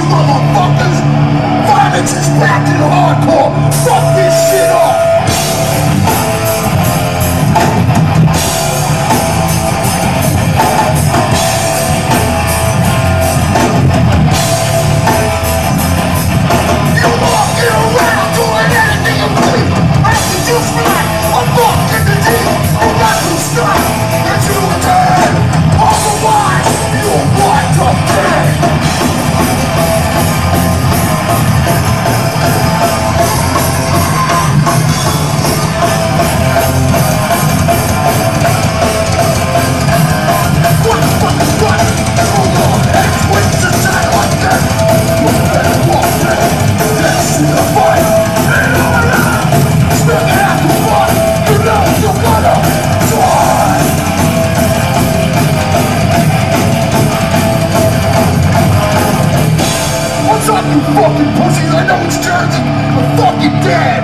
motherfuckers! Violence is back in hardcore! Fuck this shit up! You walking around doing anything you please! After you fly, I'm fucking the deep! You got to stop! It's you turn! Otherwise, you'll wind up dead! What's up, you fucking pussies? I know it's Jersey. You're fucking dead.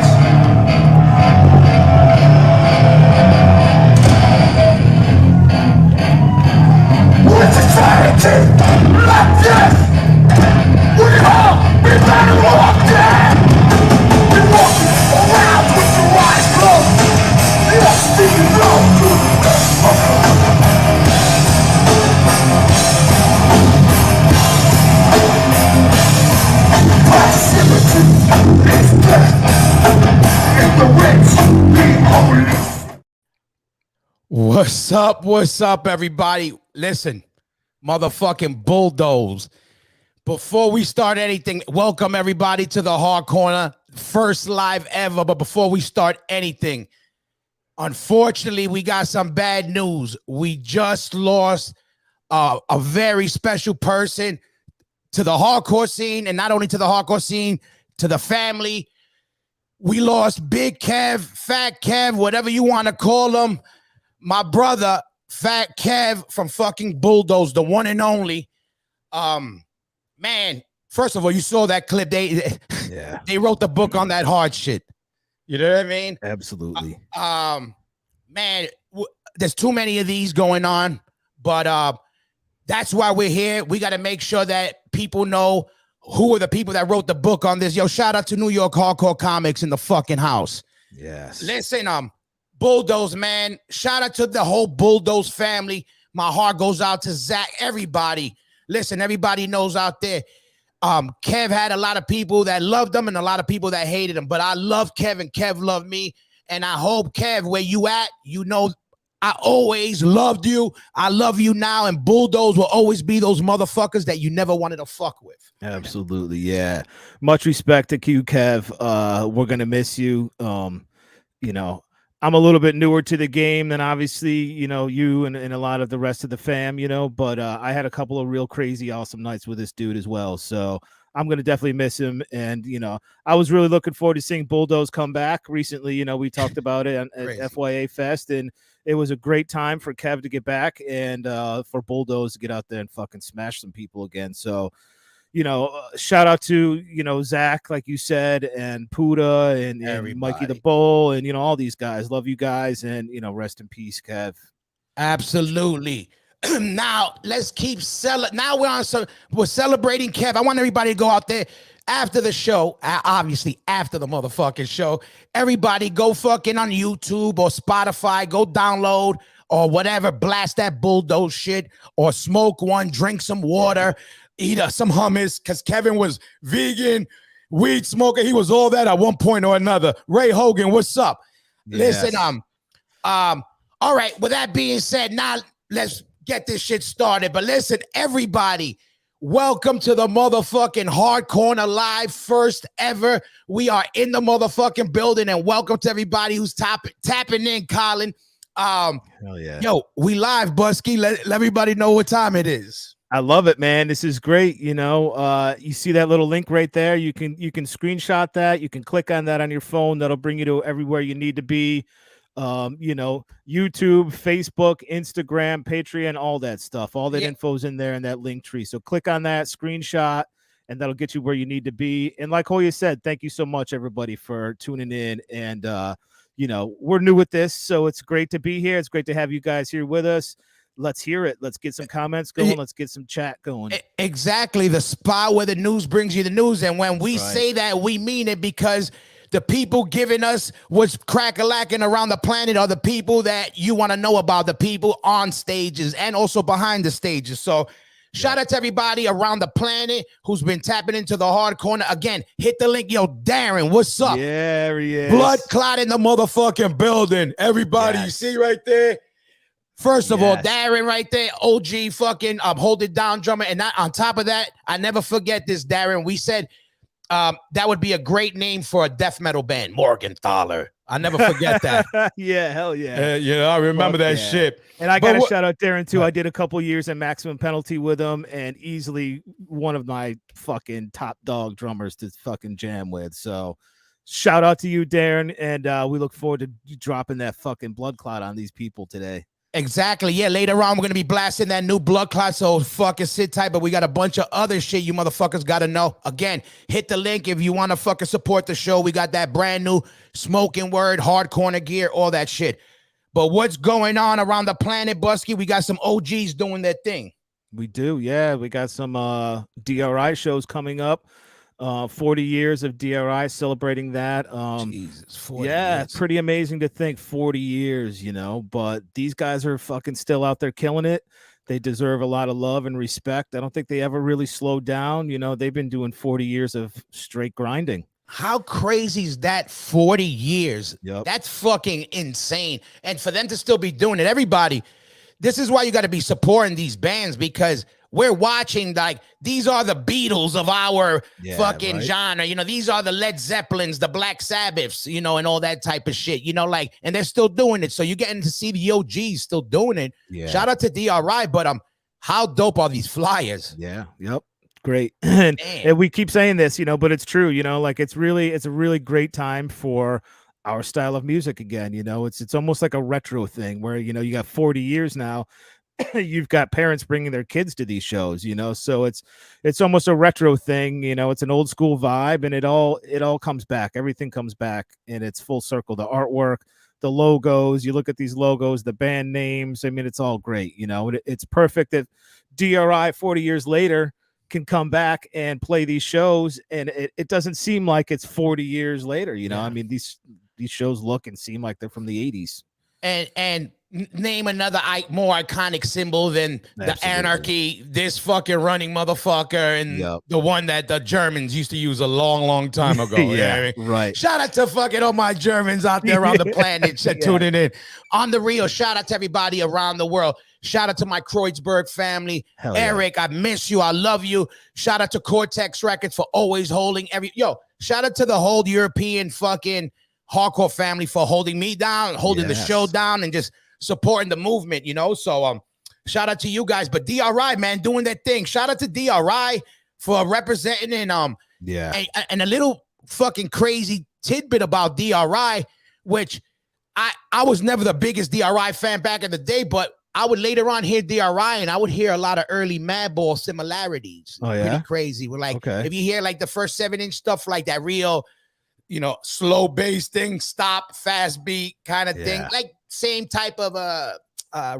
With society, like this, we all be better off dead. You're walking around with your eyes closed. You're speaking low to the proximity is death. In the rich, be holy. What's up? What's up, everybody? Listen, motherfucking bulldoze. Before we start anything, welcome everybody to the Hard Corner, first live ever. But before we start anything, unfortunately, we got some bad news. We just lost a very special person to the hardcore scene, and not only to the hardcore scene, to the family. We lost Big Kev, Fat Kev, whatever you want to call him. My brother, Fat Kev from fucking Bulldoze, the one and only. Man, first of all, you saw that clip. They wrote the book on that hard shit. You know what I mean? Absolutely. Man, there's too many of these going on, but that's why we're here. We got to make sure that people know who are the people that wrote the book on this. Yo, shout out to New York Hardcore Comics in the fucking house. Yes. Listen, Bulldoze, man. Shout out to the whole Bulldoze family. My heart goes out to Zach, everybody. Listen, everybody knows out there. Kev had a lot of people that loved him and a lot of people that hated him. But I love Kev and Kev loved me. And I hope, Kev, where you at, you know, I always loved you. I love you now. And Bulldoze will always be those motherfuckers that you never wanted to fuck with. Absolutely. Yeah. Much respect to you, Kev. We're going to miss you. You know, I'm a little bit newer to the game than obviously, you know, you and a lot of the rest of the fam, you know, but I had a couple of real crazy, awesome nights with this dude as well. So I'm going to definitely miss him. And, you know, I was really looking forward to seeing Bulldoze come back recently. You know, we talked about it at FYA Fest, and it was a great time for Kev to get back and for Bulldoze to get out there and fucking smash some people again. So, you know, shout out to, you know, Zach, like you said, and Puda and Mikey the Bull and, you know, all these guys. Love you guys. And, you know, rest in peace, Kev. Absolutely. Now, let's keep celebrating. Now we're celebrating Kev. I want everybody to go out there after the show, obviously after the motherfucking show. Everybody go fucking on YouTube or Spotify. Go download or whatever. Blast that Bulldoze shit or smoke one, drink some water. Eat some hummus, because Kevin was vegan, weed smoker. He was all that at one point or another. Ray Hogan, what's up? Yes. Listen, all right, with that being said, now let's get this shit started. But listen, everybody, welcome to the motherfucking Hard Corner Live, first ever. We are in the motherfucking building, and welcome to everybody who's tapping in, Colin. Hell yeah. Yo, we live, Busky. Let everybody know what time it is. I love it, man. This is great. You know, you see that little link right there. You can screenshot that. You can click on that on your phone. That'll bring you to everywhere you need to be. You know, YouTube, Facebook, Instagram, Patreon, all that stuff. All that info's in there in that link tree. So click on that, screenshot, and that'll get you where you need to be. And like Hoya said, thank you so much, everybody, for tuning in. And, you know, we're new with this, so it's great to be here. It's great to have you guys here with us. let's hear it. Let's get some comments going. Let's get some chat going. Exactly, the spot where the news brings you the news. And when we say that, we mean it, because the people giving us what's crack-a-lacking around the planet are the people that you want to know about, the people on stages and also behind the stages. So shout out to everybody around the planet who's been tapping into the hard corner. Again, hit the link. Yo, Darren, what's up? Yeah, there he is. Blood clot in the motherfucking building. Everybody, you see right there? First of all, Darren right there, OG fucking hold it down drummer. And on top of that, I never forget this, Darren. We said that would be a great name for a death metal band, Morgenthaler. I never forget that. Yeah, hell yeah. I remember that shit. And I got to shout out Darren too. I did a couple years in Maximum Penalty with him, and easily one of my fucking top dog drummers to fucking jam with. So shout out to you, Darren, and we look forward to dropping that fucking blood clot on these people today. Exactly. Yeah, later on, we're going to be blasting that new blood clot, so fucking sit tight, but we got a bunch of other shit you motherfuckers got to know. Again, hit the link if you want to fucking support the show. We got that brand new smoking word, hard corner gear, all that shit. But what's going on around the planet, Busky? We got some OGs doing their thing. We do, yeah. We got some DRI shows coming up. 40 years of DRI, celebrating that. Jesus, 40 years. It's pretty amazing to think 40 years, but these guys are fucking still out there killing it. They deserve a lot of love and respect. I don't think they ever really slowed down. They've been doing 40 years of straight grinding. How crazy is that? 40 years. Yep. That's fucking insane. And for them to still be doing it, everybody, this is why you got to be supporting these bands, because we're watching, like, these are the Beatles of our fucking genre. These are the Led Zeppelins, the Black Sabbaths, and all that type of shit, and they're still doing it. So you're getting to see the OGs still doing it. Yeah. Shout out to DRI, but how dope are these flyers? Yeah. Yep. Great. and we keep saying this, but it's true, it's a really great time for our style of music again. It's almost like a retro thing where, you got 40 years now. You've got parents bringing their kids to these shows, so it's almost a retro thing. It's an old school vibe, and it all comes back. Everything comes back, and it's full circle. The artwork, the logos, you look at these logos, the band names. I mean, it's all great. It's perfect that DRI 40 years later can come back and play these shows, and it doesn't seem like it's 40 years later. I mean, these shows look and seem like they're from the 80s. And name another more iconic symbol than the anarchy, this fucking running motherfucker, and the one that the Germans used to use a long time ago. Right. Shout out to fucking all my Germans out there on the planet tuning in. On the real, shout out to everybody around the world. Shout out to my Kreuzberg family. Eric, I miss you. I love you. Shout out to Cortex Records for always holding shout out to the whole European fucking hardcore family for holding me down, holding the show down, and just supporting the movement, so shout out to you guys. But DRI, man, doing that thing. Shout out to DRI for representing, and and a little fucking crazy tidbit about DRI, which I was never the biggest DRI fan back in the day, but I would later on hear DRI, and I would hear a lot of early Madball similarities. Oh yeah, pretty crazy. We're like, if you hear like the first 7-inch stuff, like that real, slow bass thing, stop, fast beat kind of thing, like same type of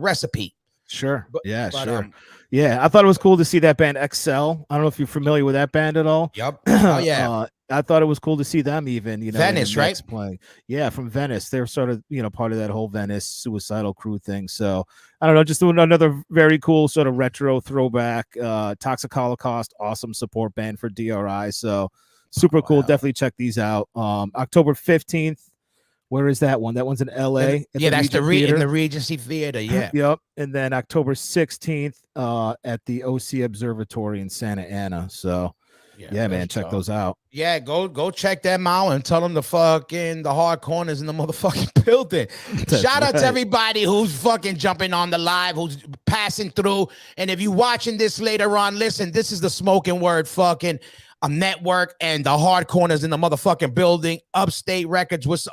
recipe. Sure. Sure. I thought it was cool to see that band XL. I don't know if you're familiar with that band at all. Yep. Oh yeah. I thought it was cool to see them even, Venice, right? Playing. Yeah, from Venice. They're sort of, part of that whole Venice Suicidal Crew thing. So I don't know, just doing another very cool sort of retro throwback. Toxic Holocaust, awesome support band for DRI. So super cool. Definitely check these out. October 15th. Where is that one? That one's in LA. That's in the Regency Theater. Yeah. Yep. And then October 16th at the OC Observatory in Santa Ana. So man, check those out. Yeah, go check them out and tell them the hard corners in the motherfucking building. Shout out to everybody who's fucking jumping on the live, who's passing through. And if you're watching this later on, listen, this is the Smoking Word fucking network, and the hard corners in the motherfucking building. Upstate Records was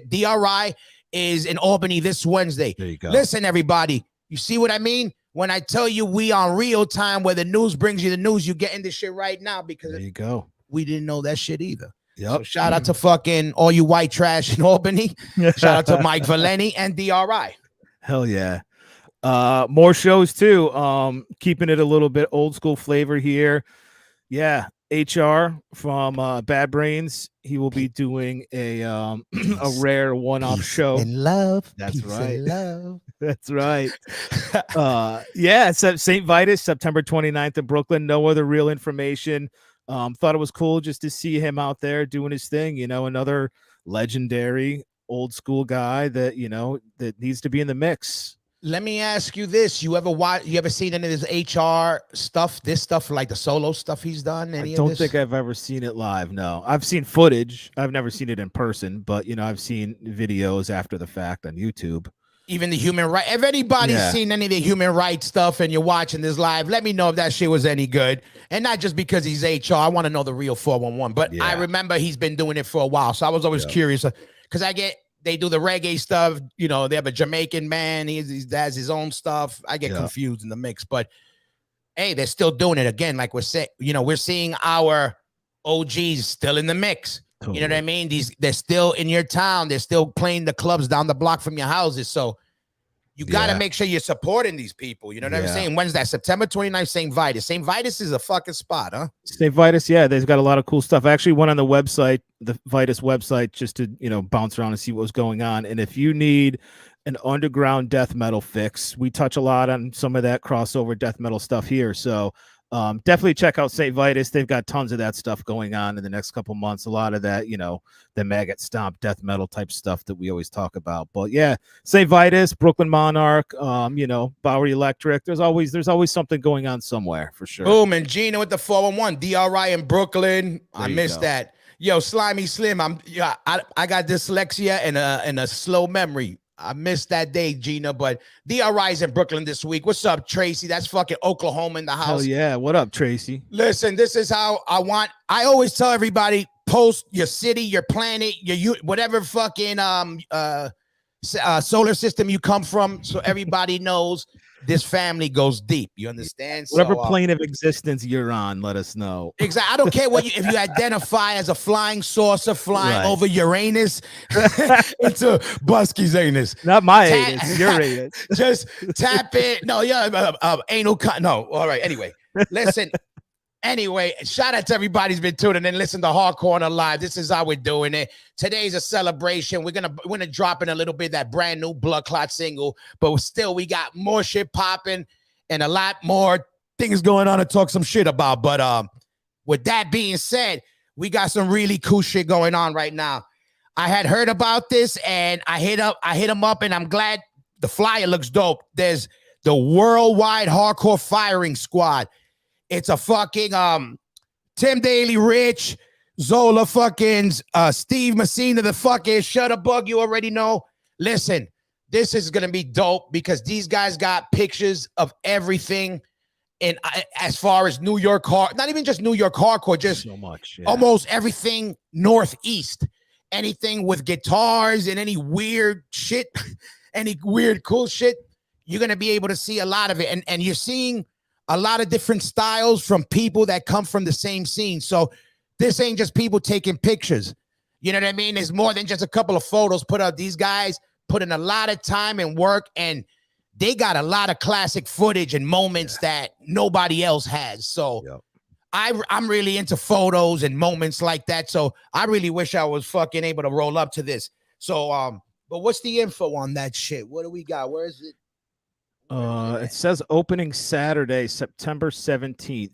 DRI is in Albany this Wednesday. There you go. Listen, everybody, you see what I mean when I tell you we on real time, where the news brings you the news. You getting this shit right now, because there you go. We didn't know that shit either. Yep. So shout out to fucking all you white trash in Albany. Shout out to Mike Valeni and DRI. Hell yeah. More shows too. Keeping it a little bit old school flavor here. Yeah, HR from Bad Brains. He will be doing a a Peace, rare one-off peace show. and love. That's Peace right. and love. That's right. Yeah, St. Vitus, September 29th in Brooklyn. No other real information. Thought it was cool just to see him out there doing his thing. You know, another legendary old school guy that that needs to be in the mix. Let me ask you this: you ever seen any of this HR stuff? This stuff, like the solo stuff he's done? I Any of don't this? think I've ever seen it live. No, I've seen footage. I've never seen it in person, but I've seen videos after the fact on YouTube. Even the human right. If anybody's seen any of the human rights stuff and you're watching this live, let me know if that shit was any good. And not just because he's HR. I want to know the real 411. But I remember he's been doing it for a while, so I was always curious because they do the reggae stuff. They have a Jamaican man. He has his own stuff. I get confused in the mix, but hey, they're still doing it again. Like we're saying, we're seeing our OGs still in the mix. Totally. You know what I mean? They're still in your town. They're still playing the clubs down the block from your houses. So you got to make sure you're supporting these people. You know what I'm saying? When's that? September 29th, St. Vitus. St. Vitus is a fucking spot, huh? St. Vitus, yeah, they've got a lot of cool stuff. I actually went on the website, the Vitus website, just to, bounce around and see what was going on. And if you need an underground death metal fix, we touch a lot on some of that crossover death metal stuff here. So definitely check out St. Vitus. They've got tons of that stuff going on in the next couple months. A lot of that, the maggot stomp death metal type stuff that we always talk about. But yeah, St. Vitus, Brooklyn Monarch, Bowery Electric. There's always something going on somewhere for sure. Boom, and Gina with the 411, DRI in Brooklyn. I missed that. Yo, Slimy Slim. I got dyslexia and a slow memory. I missed that day, Gina, but DRI's in Brooklyn this week. What's up, Tracy? That's fucking Oklahoma in the house. Hell yeah. What up, Tracy? Listen, this is how I always tell everybody, post your city, your planet, your whatever fucking solar system you come from, so everybody knows this family goes deep. You understand? Whatever plane of existence you're on, let us know. Exactly. I don't care if you identify as a flying saucer flying over Uranus into Busky's anus. Not my anus, your anus. Just tap it. No, anal no. All right. Anyway, listen. Anyway, shout out to everybody who's been tuning in. Listen to Hardcore on the Live. This is how we're doing it. Today's a celebration. We're gonna drop in a little bit that brand new Blood Clot single, but still we got more shit popping and a lot more things going on to talk some shit about. But with that being said, we got some really cool shit going on right now. I had heard about this and I hit him up, and I'm glad the flyer looks dope. There's the Worldwide Hardcore Firing Squad. It's a fucking Tim Daly, Rich, Zola, fucking Steve Messina, the fucking Shutterbug. You already know. Listen, this is gonna be dope because these guys got pictures of everything. And as far as New York not even just New York hardcore, just so much, almost everything Northeast. Anything with guitars and any weird shit, any weird cool shit, you're gonna be able to see a lot of it, and you're seeing a lot of different styles from people that come from the same scene. So this ain't just people taking pictures. You know what I mean? There's more than just a couple of photos put up. These guys put in a lot of time and work, and they got a lot of classic footage and moments that nobody else has. So I'm really into photos and moments like that. So I really wish I was fucking able to roll up to this. So, but what's the info on that shit? What do we got? Where is it? It says opening Saturday, September 17th,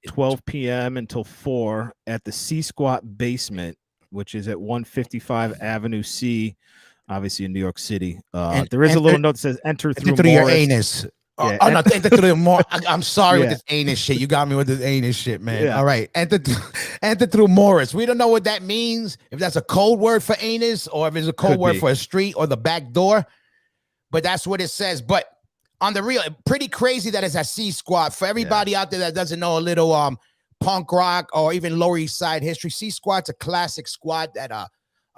12 p.m. until 4 at the C Squat Basement, which is at 155 Avenue C, obviously in New York City. There is a little note that says enter through your anus. No, enter through more. I'm sorry with this anus shit. You got me with this anus shit, man. All right. Enter through Morris. We don't know what that means. If that's a code word for anus or if it's a code word for a street or the back door. But that's what it says. But on the real, pretty crazy that it's a C Squad. For everybody out there that doesn't know a little punk rock or even Lower East Side history, C Squad's a classic squad that a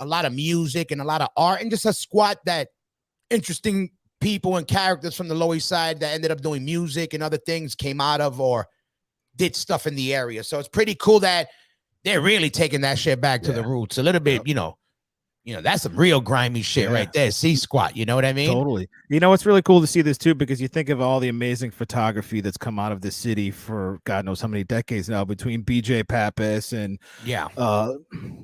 lot of music and a lot of art, and just a squad that interesting people and characters from the Lower East Side that ended up doing music and other things came out of or did stuff in the area. So it's pretty cool that they're really taking that shit back to the roots a little bit, You know, that's some real grimy shit right there. C squat. You know what I mean? Totally. You know, it's really cool to see this too, because you think of all the amazing photography that's come out of this city for God knows how many decades now, between BJ Pappas and Yeah.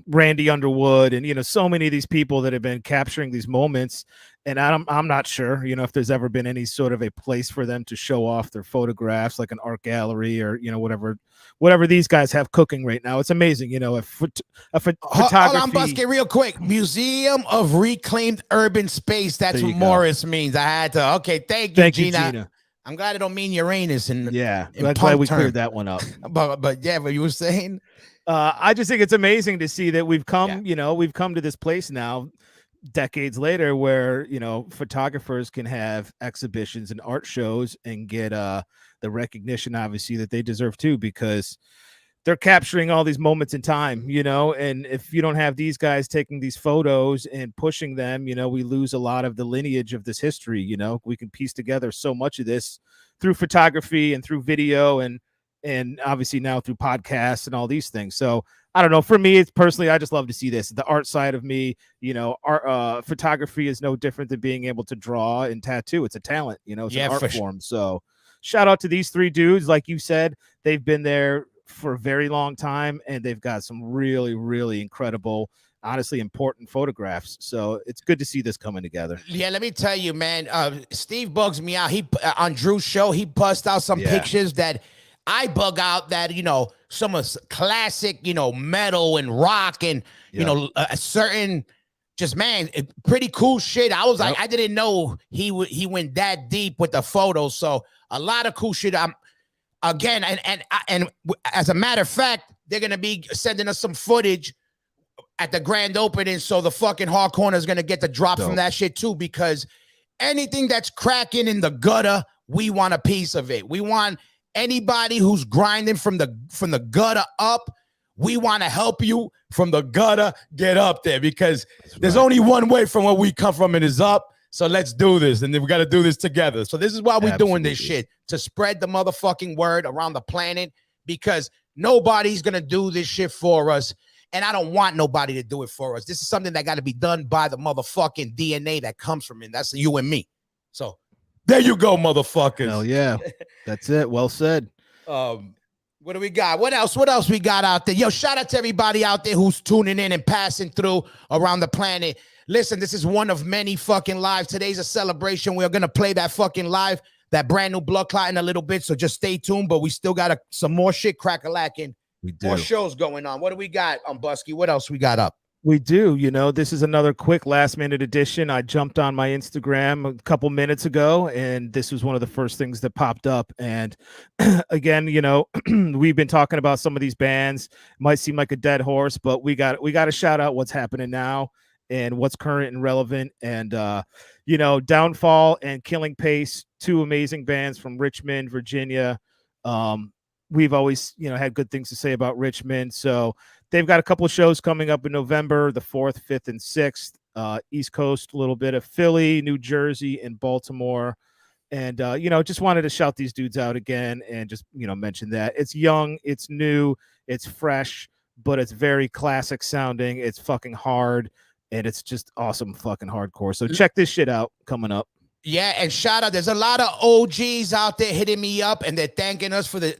Randy Underwood, and, you know, so many of these people that have been capturing these moments. And I'm not sure, you know, if there's ever been any sort of a place for them to show off their photographs, like an art gallery or, you know, whatever these guys have cooking right now. It's amazing, you know, a photography. Hold on, Busket, real quick. Museum of Reclaimed Urban Space. That's what Morris means. I had to. Okay, thank you, Gina. I'm glad it don't mean Uranus. And yeah, that's why we cleared that one up. But yeah, but you were saying. I just think it's amazing to see that we've come, you know, we've come to this place now, decades later, where, you know, photographers can have exhibitions and art shows and get the recognition, obviously, that they deserve too, because they're capturing all these moments in time, you know. And if you don't have these guys taking these photos and pushing them, you know, we lose a lot of the lineage of this history. You know, we can piece together so much of this through photography and through video and obviously now through podcasts and all these things. So I don't know. For me, it's personally, I just love to see this. The art side of me, you know, art, photography is no different than being able to draw and tattoo. It's a talent, you know, it's an art form. So shout out to these three dudes. Like you said, they've been there for a very long time, and they've got some really, really incredible, honestly important photographs. So it's good to see this coming together. Yeah, let me tell you, man. Steve bugs me out. He on Drew's show, he bust out some pictures that I bug out, that, you know, some of classic, you know, metal and rock and, you know, a certain just, man, pretty cool shit. I was like, I didn't know he went that deep with the photos. So a lot of cool shit. Again, and as a matter of fact, they're going to be sending us some footage at the grand opening. So the fucking Hard Corner is going to get the drop from that shit too, because anything that's cracking in the gutter, we want a piece of it. We want anybody who's grinding from the gutter up. We want to help you from the gutter get up there, because there's only one way from where we come from, and is up. So let's do this, and then we got to do this together. So this is why we're doing this shit, to spread the motherfucking word around the planet, because nobody's gonna do this shit for us, and I don't want nobody to do it for us. This is something that got to be done by the motherfucking DNA that comes from it. That's you and me. So there you go, motherfuckers. Hell yeah, that's it. Well said. What do we got? What else we got out there? Yo, shout out to everybody out there who's tuning in and passing through around the planet. Listen, this is one of many fucking lives. Today's a celebration. We're going to play that fucking live, that brand new Blood Clot in a little bit. So just stay tuned. But we still got some more shit crack-a-lacking. We do. More shows going on. What do we got on Busky? What else we got up? We do. You know, this is another quick last-minute edition. I jumped on my Instagram a couple minutes ago, and this was one of the first things that popped up. And again, you know, we've been talking about some of these bands. Might seem like a dead horse, but we got to shout out what's happening now and what's current and relevant. And you know, Downfall and Killing Pace, two amazing bands from Richmond, Virginia. We've always, you know, had good things to say about Richmond. So they've got a couple of shows coming up in November, the 4th, 5th, and 6th. East Coast, a little bit of Philly, New Jersey, and Baltimore. And you know, just wanted to shout these dudes out again and just, you know, mention that it's young, it's new, it's fresh, but it's very classic sounding. It's fucking hard, and it's just awesome fucking hardcore. So check this shit out coming up. Yeah, and shout out. There's a lot of OGs out there hitting me up, and they're thanking us for the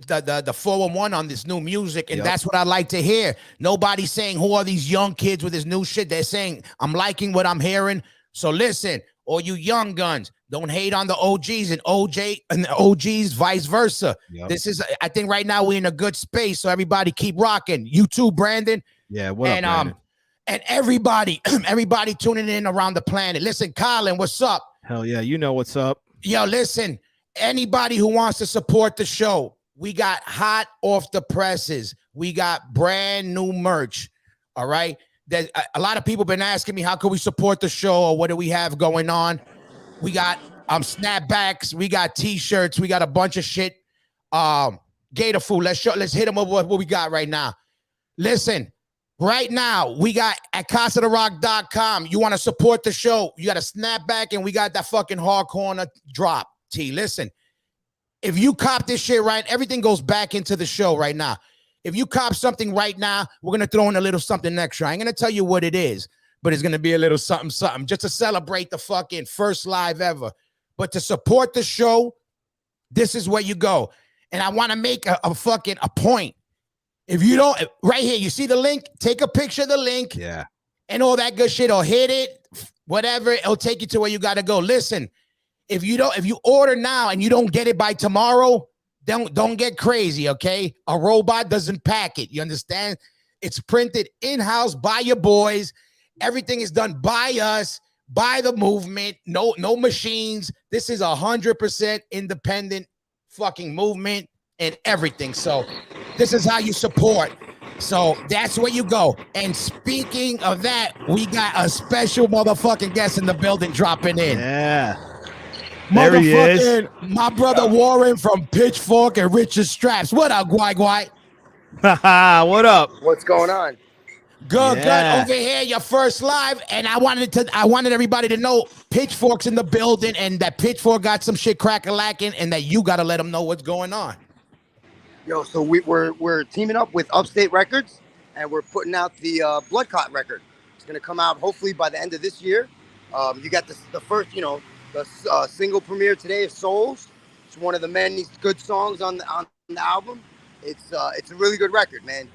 411 on this new music, and that's what I like to hear. Nobody's saying, who are these young kids with this new shit? They're saying, I'm liking what I'm hearing. So listen, all you young guns, don't hate on the OGs and the OGs, vice versa. This is, I think right now we're in a good space, so everybody keep rocking. You too, Brandon. Yeah, what up, Brandon? And everybody tuning in around the planet. Listen, Colin, what's up? Hell yeah, you know what's up. Yo, listen, anybody who wants to support the show, we got hot off the presses. We got brand new merch. All right. There's a lot of people been asking me, how can we support the show, or what do we have going on? We got snapbacks, we got t-shirts, we got a bunch of shit. Gator food. Let's hit them up what we got right now. Listen. Right now, we got at CasaDeRock.com. You want to support the show, you got a snapback, and we got that fucking Hard Corner drop. Listen, if you cop this shit right, everything goes back into the show right now. If you cop something right now, we're going to throw in a little something extra. I ain't going to tell you what it is, but it's gonna be a little something, something, just to celebrate the fucking first live ever. But to support the show, this is where you go. And I want to make a fucking a point. If you don't, right here, you see the link? Take a picture of the link. Yeah. And all that good shit, or hit it, whatever, it'll take you to where you gotta go. Listen, if you order now and you don't get it by tomorrow, don't get crazy, okay? A robot doesn't pack it. You understand? It's printed in-house by your boys. Everything is done by us, by the movement. No machines. This is 100% independent fucking movement and everything. So this is how you support. So that's where you go. And speaking of that, we got a special motherfucking guest in the building dropping in. Yeah. There he is. My brother Warren from Pitchfork and Richard Straps. What up, Guai Guai? What up? What's going on? Good. Over here, your first live. And I wanted everybody to know Pitchfork's in the building and that Pitchfork got some shit crack-a-lacking and that you got to let them know what's going on. Yo, so we're teaming up with Upstate Records, and we're putting out the Blood Clot record. It's gonna come out hopefully by the end of this year. You got the first, the single premiere today of Souls. It's one of the many good songs on the album. It's a really good record, man.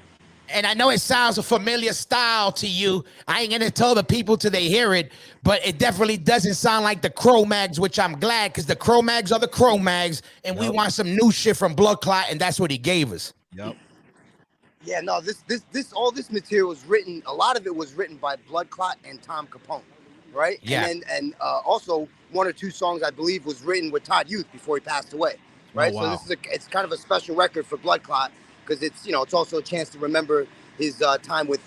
And I know it sounds a familiar style to you. I ain't gonna tell the people till they hear it, but it definitely doesn't sound like the Cro-Mags, which I'm glad, because the Cro-Mags are the Cro-Mags, and we want some new shit from Blood Clot, and that's what he gave us. Yep. Yeah, no, all this material was written. A lot of it was written by Blood Clot and Tom Capone, right? Yeah. And also one or two songs I believe was written with Todd Youth before he passed away, right? Oh, wow. So it's kind of a special record for Blood Clot, because it's also a chance to remember his time with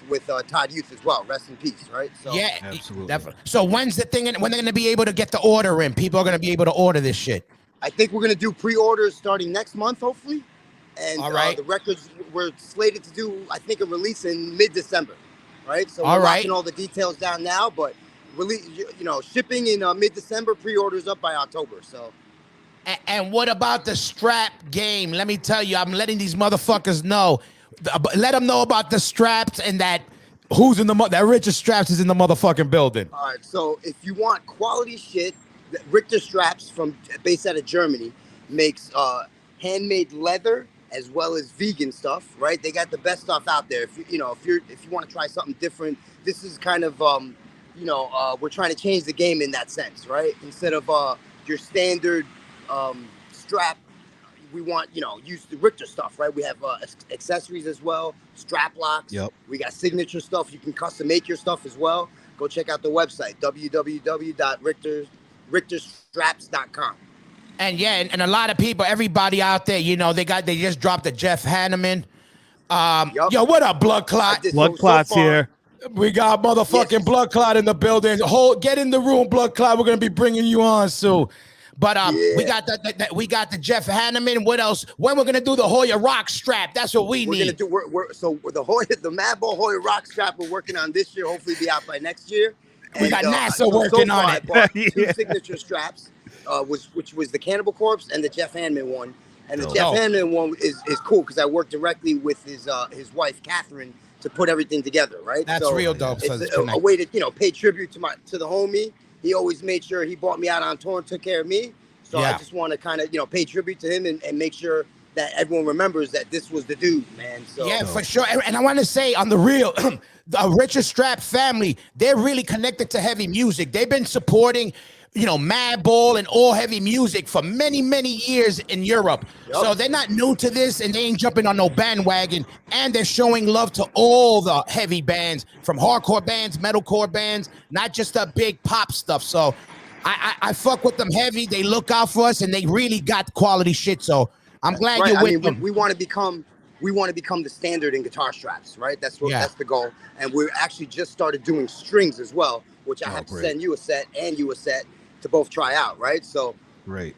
Todd Youth as well. Rest in peace, right? So Yeah, absolutely. Definitely. So when's the thing? When they're gonna be able to get the order in? People are gonna be able to order this shit. I think we're gonna do pre-orders starting next month, hopefully. And all right. The records we're slated to do, I think, a release in mid-December, right? So all we're right. locking all the details down now, but shipping in mid-December, pre-orders up by October. So. And what about the strap game? Let me tell you, I'm letting these motherfuckers know. Let them know about the straps and that that Richard Straps is in the motherfucking building. All right, so if you want quality shit, Richter Straps based out of Germany makes handmade leather as well as vegan stuff, right? They got the best stuff out there. If you want to try something different, this is kind of we're trying to change the game in that sense, right? Instead of your standard strap, we want use the Richter stuff, right? We have accessories as well, strap locks. Yep. We got signature stuff. You can custom make your stuff as well. Go check out the website www.richterstraps.com. And yeah, and a lot of people, everybody out there, they just dropped the Jeff Hanneman. Yep. Yo, what up, Blood Clot? Blood Clot's here. We got motherfucking Blood Clot in the building. Get in the room, Blood Clot. We're gonna be bringing you on soon. But we got the Jeff Hanneman. What else? When we're gonna do the Hoya Rock strap? That's what we need. So the Madball Hoya Rock strap we're working on this year. Hopefully be out by next year. We got NASA working on it. I bought two signature straps, which was the Cannibal Corpse and the Jeff Hanneman one. And the Jeff Hanneman one is cool because I worked directly with his wife Catherine to put everything together. Right. That's real dope. It's a way to pay tribute to the homie. He always made sure he brought me out on tour and took care of me. So I just want to kind of, pay tribute to him and make sure that everyone remembers that this was the dude, man. So yeah, for sure. And I want to say on the real, the Richard Strap family, they're really connected to heavy music. They've been supporting, Madball and all heavy music for many, many years in Europe. Yep. So they're not new to this and they ain't jumping on no bandwagon. And they're showing love to all the heavy bands, from hardcore bands, metalcore bands, not just the big pop stuff. So I fuck with them heavy. They look out for us and they really got quality shit. So I'm glad you're with them. We want to become the standard in guitar straps, right? That's the goal. And we're actually just started doing strings as well, which I have to send you a set and you a set to both try out, right? So great.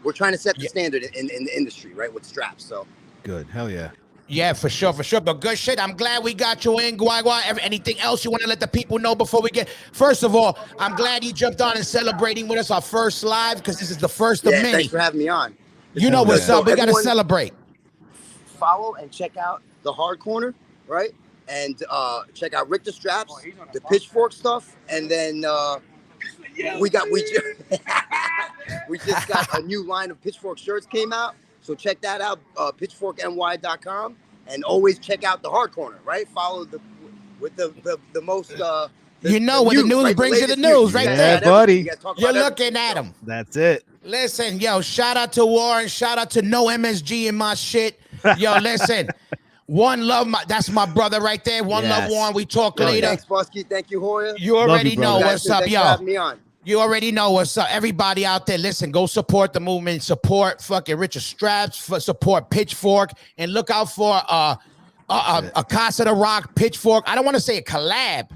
We're trying to set the standard in the industry, right, with straps. So good. Hell yeah. Yeah, for sure. But good shit. I'm glad we got you in, Guagua. Anything else you want to let the people know before we get? First of all, I'm glad you jumped on and celebrating with us our first live, because this is the first of many. Thanks for having me on. You know what's up. We got to celebrate. Follow and check out the Hard Corner, right? and check out Richter Straps, the Pitchfork stuff, and then we just got a new line of Pitchfork shirts came out. So check that out, pitchforkny.com, and always check out the Hard Corner. Right, follow the most. You know, when the news right? brings you the latest news, right Yeah, there. buddy. You guys talk You're about looking everything, at so. him. That's it. Listen, yo, shout out to Warren. Shout out to No MSG in my shit. Yo, listen. One love, that's my brother right there. One love, Yes. Warren. We talk Yo, later. thanks, Bosky. Thank you, Hoya. You already you, know brother. what's up, Thanks for yo. having me on. You already know what's up. Everybody out there, listen, go support the movement. Support fucking Richard Straps. Support Pitchfork. And look out for a Casa de Rock Pitchfork. I don't want to say a collab,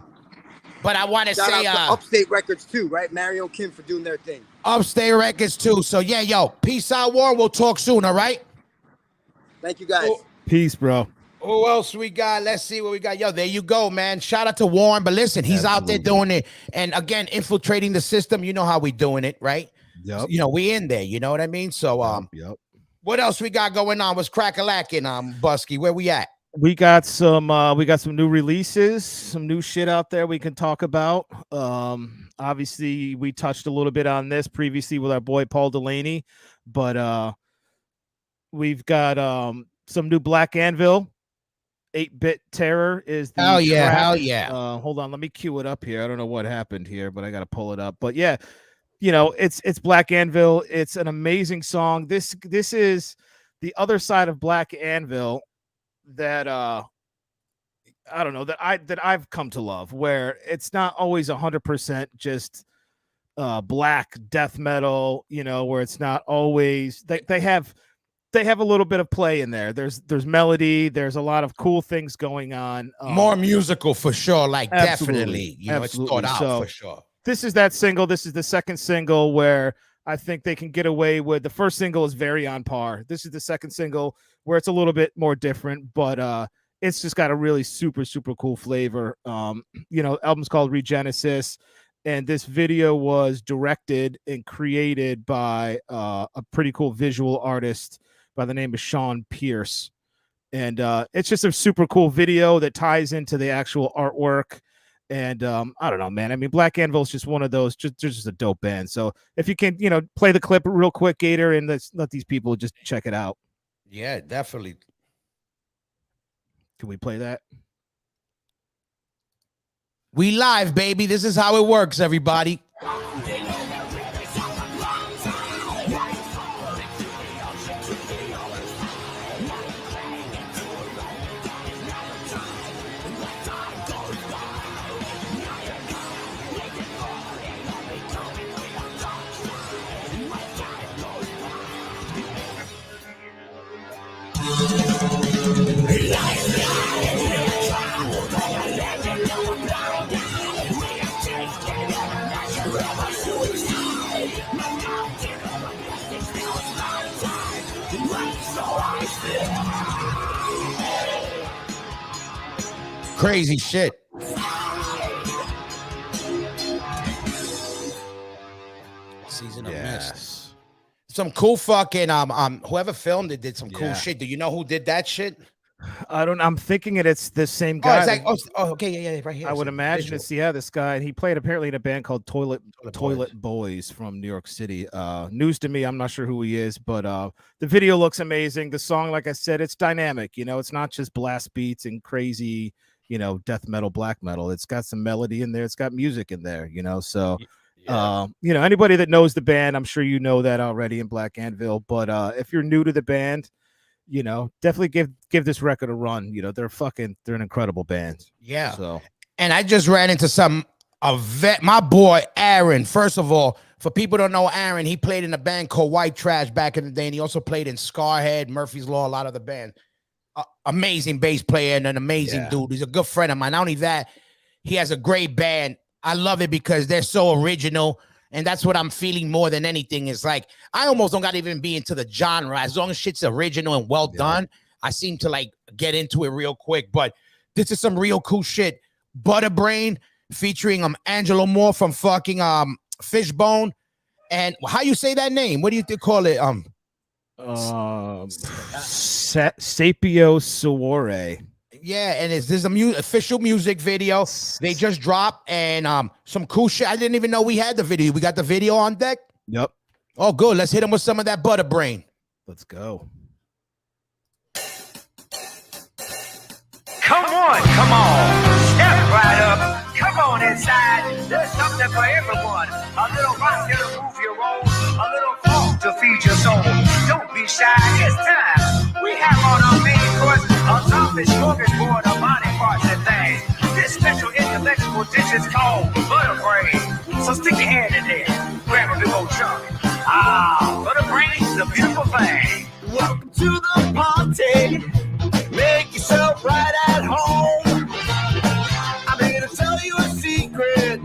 but I want to Shout say out to Upstate Records too, right? Mario Kim for doing their thing. Upstate Records too. So yeah, yo, peace out, Warren. We'll talk soon, all right? Thank you, guys. Peace, bro. Who else we got? Let's see what we got. Yo, there you go, man. Shout out to Warren. But listen, he's out there doing it. And again, infiltrating the system. You know how we doing it, right? Yep. You know, we in there. You know what I mean? So Yep. what else we got going on? What's crack-a-lacking, Busky? Where we at? We got some new releases, some new shit out there we can talk about. Obviously we touched a little bit on this previously with our boy Paul Delaney, but we've got some new Black Anvil. 8-Bit Terror is the Hell yeah, track. hell yeah. Hold on, let me cue it up here. I don't know what happened here, but I got to pull it up. But yeah, you know, it's Black Anvil. It's an amazing song. This is the other side of Black Anvil that I don't know, that I've come to love, where it's not always 100% just black death metal, you know, where it's not always they have a little bit of play in there. There's melody, there's a lot of cool things going on. More musical for sure, like absolutely, definitely. You know, it's absolutely. thought out So, for sure. This is that single. This is the second single where I think they can get away with. The first single is very on par. This is the second single where it's a little bit more different, but it's just got a really super cool flavor. You know, album's called Regenesis, and this video was directed and created by a pretty cool visual artist by the name of Sean Pierce. And it's just a super cool video that ties into the actual artwork. And I don't know, man. I mean, Black Anvil is just one of those, just a dope band. So if you can, you know, play the clip real quick, Gator, and let's let these people just check it out. Yeah, definitely. Can we play that? We live, baby. This is how it works, everybody. Crazy shit. Season of Mist. Some cool fucking whoever filmed it did some cool shit. Do you know who did that shit? I'm thinking it's the same guy. Okay, yeah, right here. I would imagine it's this guy, and he played apparently in a band called Toilet Boys from New York City. News to me. I'm not sure who he is, but the video looks amazing. The song, like I said, it's dynamic. You know, it's not just blast beats and crazy, you know, death metal, black metal. It's got some melody in there. It's got music in there. You know, so. You know, anybody that knows the band, I'm sure you know that already in Black Anvil. But if you're new to the band, you know, definitely give this record a run. You know, they're an incredible band. Yeah. So, and I just ran into my boy Aaron. First of all, for people who don't know Aaron, he played in a band called White Trash back in the day, and he also played in Scarhead, Murphy's Law, a lot of the band. Amazing bass player and an amazing dude. He's a good friend of mine. Not only that, he has a great band. I love it because they're so original, and that's what I'm feeling more than anything. Is like I almost don't got to even be into the genre. As long as shit's original and well done, I seem to like get into it real quick. But this is some real cool shit. Butterbrain featuring Angelo Moore from fucking Fishbone, and how you say that name? What do you call it? Sapio Sawore. Yeah, and there's a official music video they just dropped, and some cool shit. I didn't even know we had the video. We got the video on deck. Yep. Oh, good. Let's hit them with some of that butter brain. Let's go. Come on, step right up. Come on inside. There's something for everyone. A little rock that'll move your roll. A little funk to feed your soul. Don't be shy, it's time. We have on our main course a zombie smorgasbord of body parts and things. This special intellectual dish is called butter brain. So stick your hand in there. Grab a big old chunk. Butter brain's a beautiful thing. Welcome to the party. Make yourself right at home. I'm here to tell you a secret.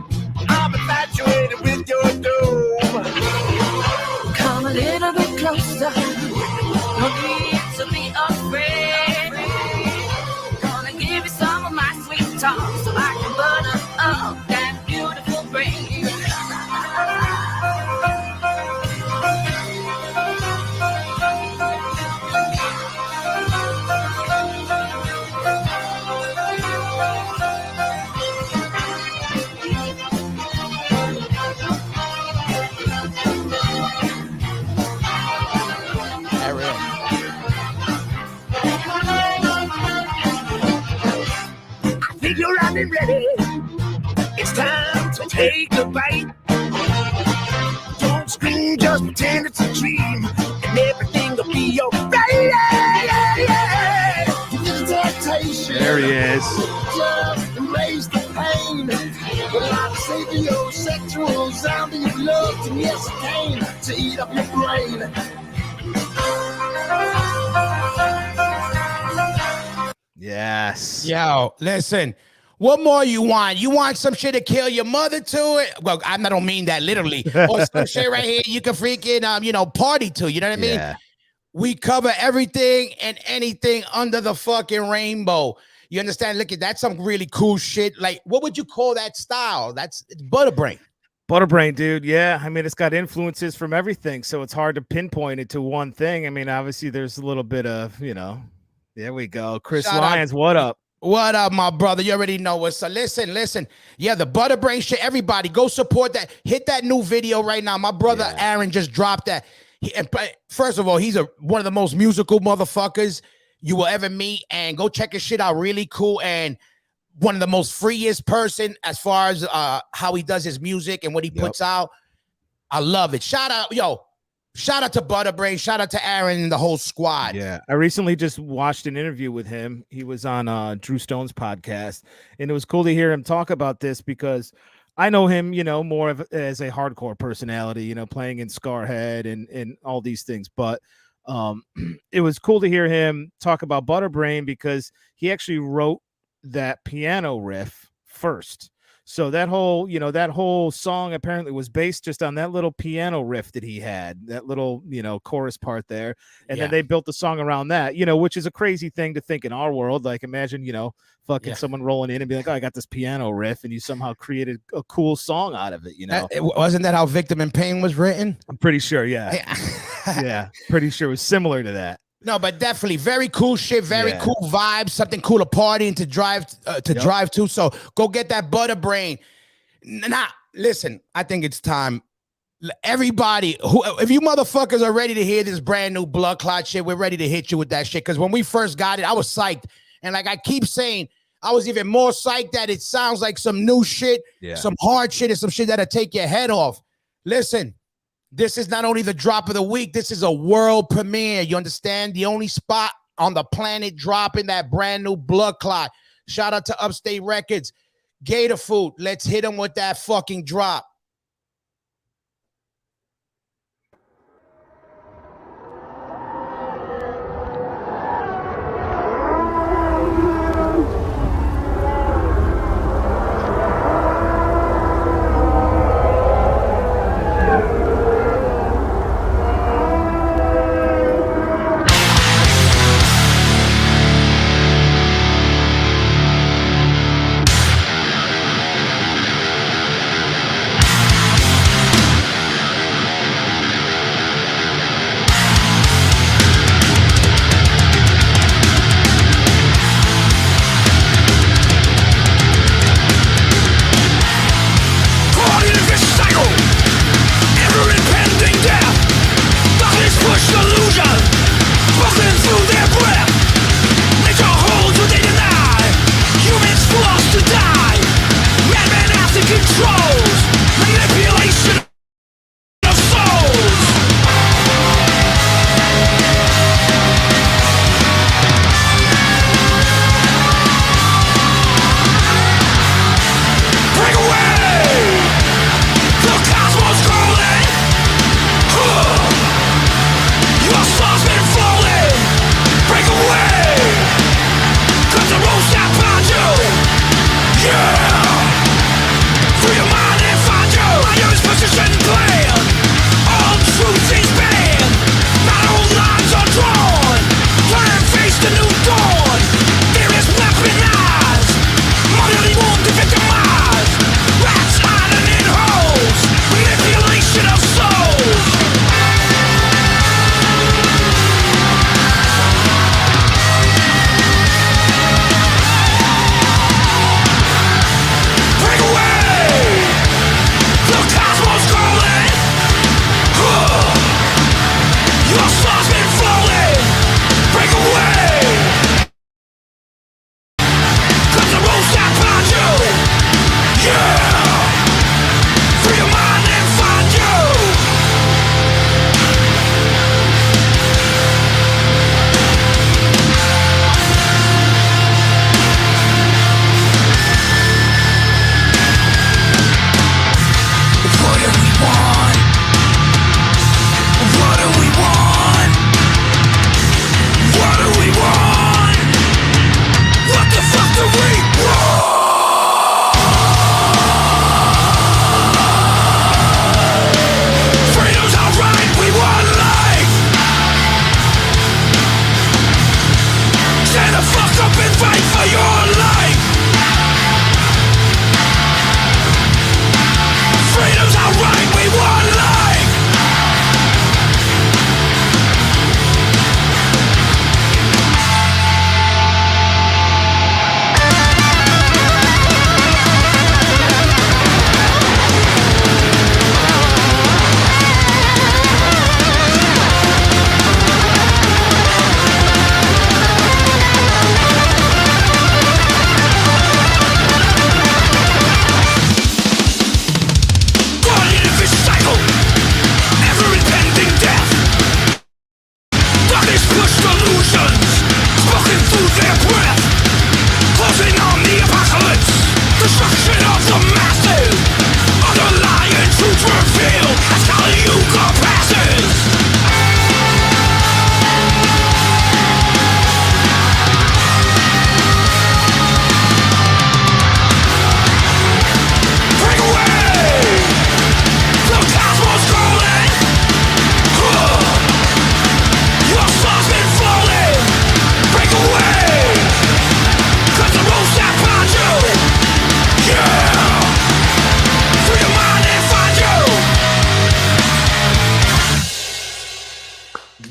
I'm infatuated with your doom. Come a little bit closer. No need to be afraid. Gonna give you some of my sweet talk so I can butter up that beautiful brain. Figure I've been ready. It's time to take a bite. Don't scream, just pretend it's a dream, and everything will be alright. Temptation. There he is. Just erase the pain. Well, I'm saving your sexual zombie of love, and yes, it came to eat up your brain. Yes. Yo, listen. What more you want? You want some shit to kill your mother to it? Well, I don't mean that literally. Or some shit right here you can freaking party to. You know what I mean? Yeah. We cover everything and anything under the fucking rainbow. You understand? Look, that's some really cool shit. Like, what would you call that style? It's butter brain. Butterbrain, dude. Yeah. I mean, it's got influences from everything, so it's hard to pinpoint it to one thing. I mean, obviously, there's a little bit of, there we go. Chris Shout Lyons, what up? What up, my brother? You already know what's up. Listen. Yeah, the butter brain shit. Everybody, go support that. Hit that new video right now. My brother Aaron just dropped that. First of all, he's one of the most musical motherfuckers you will ever meet. And go check his shit out. Really cool. And one of the most freest person as far as how he does his music and what he puts out. I love it. Shout out to Butterbrain. Shout out to Aaron and the whole squad. Yeah. I recently just watched an interview with him. He was on Drew Stone's podcast, and it was cool to hear him talk about this because I know him, more as a hardcore personality, playing in Scarhead and all these things. But it was cool to hear him talk about Butterbrain because he actually wrote that piano riff first. So that whole song apparently was based just on that little piano riff that he had, that little, chorus part there. And then they built the song around that, which is a crazy thing to think in our world. Like imagine, someone rolling in and be like, oh, I got this piano riff, and you somehow created a cool song out of it, Wasn't that how Victim in Pain was written? I'm pretty sure. Yeah. Yeah. Pretty sure it was similar to that. No, but definitely very cool shit, very cool vibes, something cool to party and to drive to. So go get that Butterbrain. Now, listen, I think it's time. Everybody, if you motherfuckers are ready to hear this brand new blood clot shit, we're ready to hit you with that shit. Because when we first got it, I was psyched. And like I keep saying, I was even more psyched that it sounds like some new shit, some hard shit, and some shit that'll take your head off. Listen. This is not only the drop of the week, this is a world premiere. You understand? The only spot on the planet dropping that brand new blood clot. Shout out to Upstate Records. Gator Food, let's hit them with that fucking drop.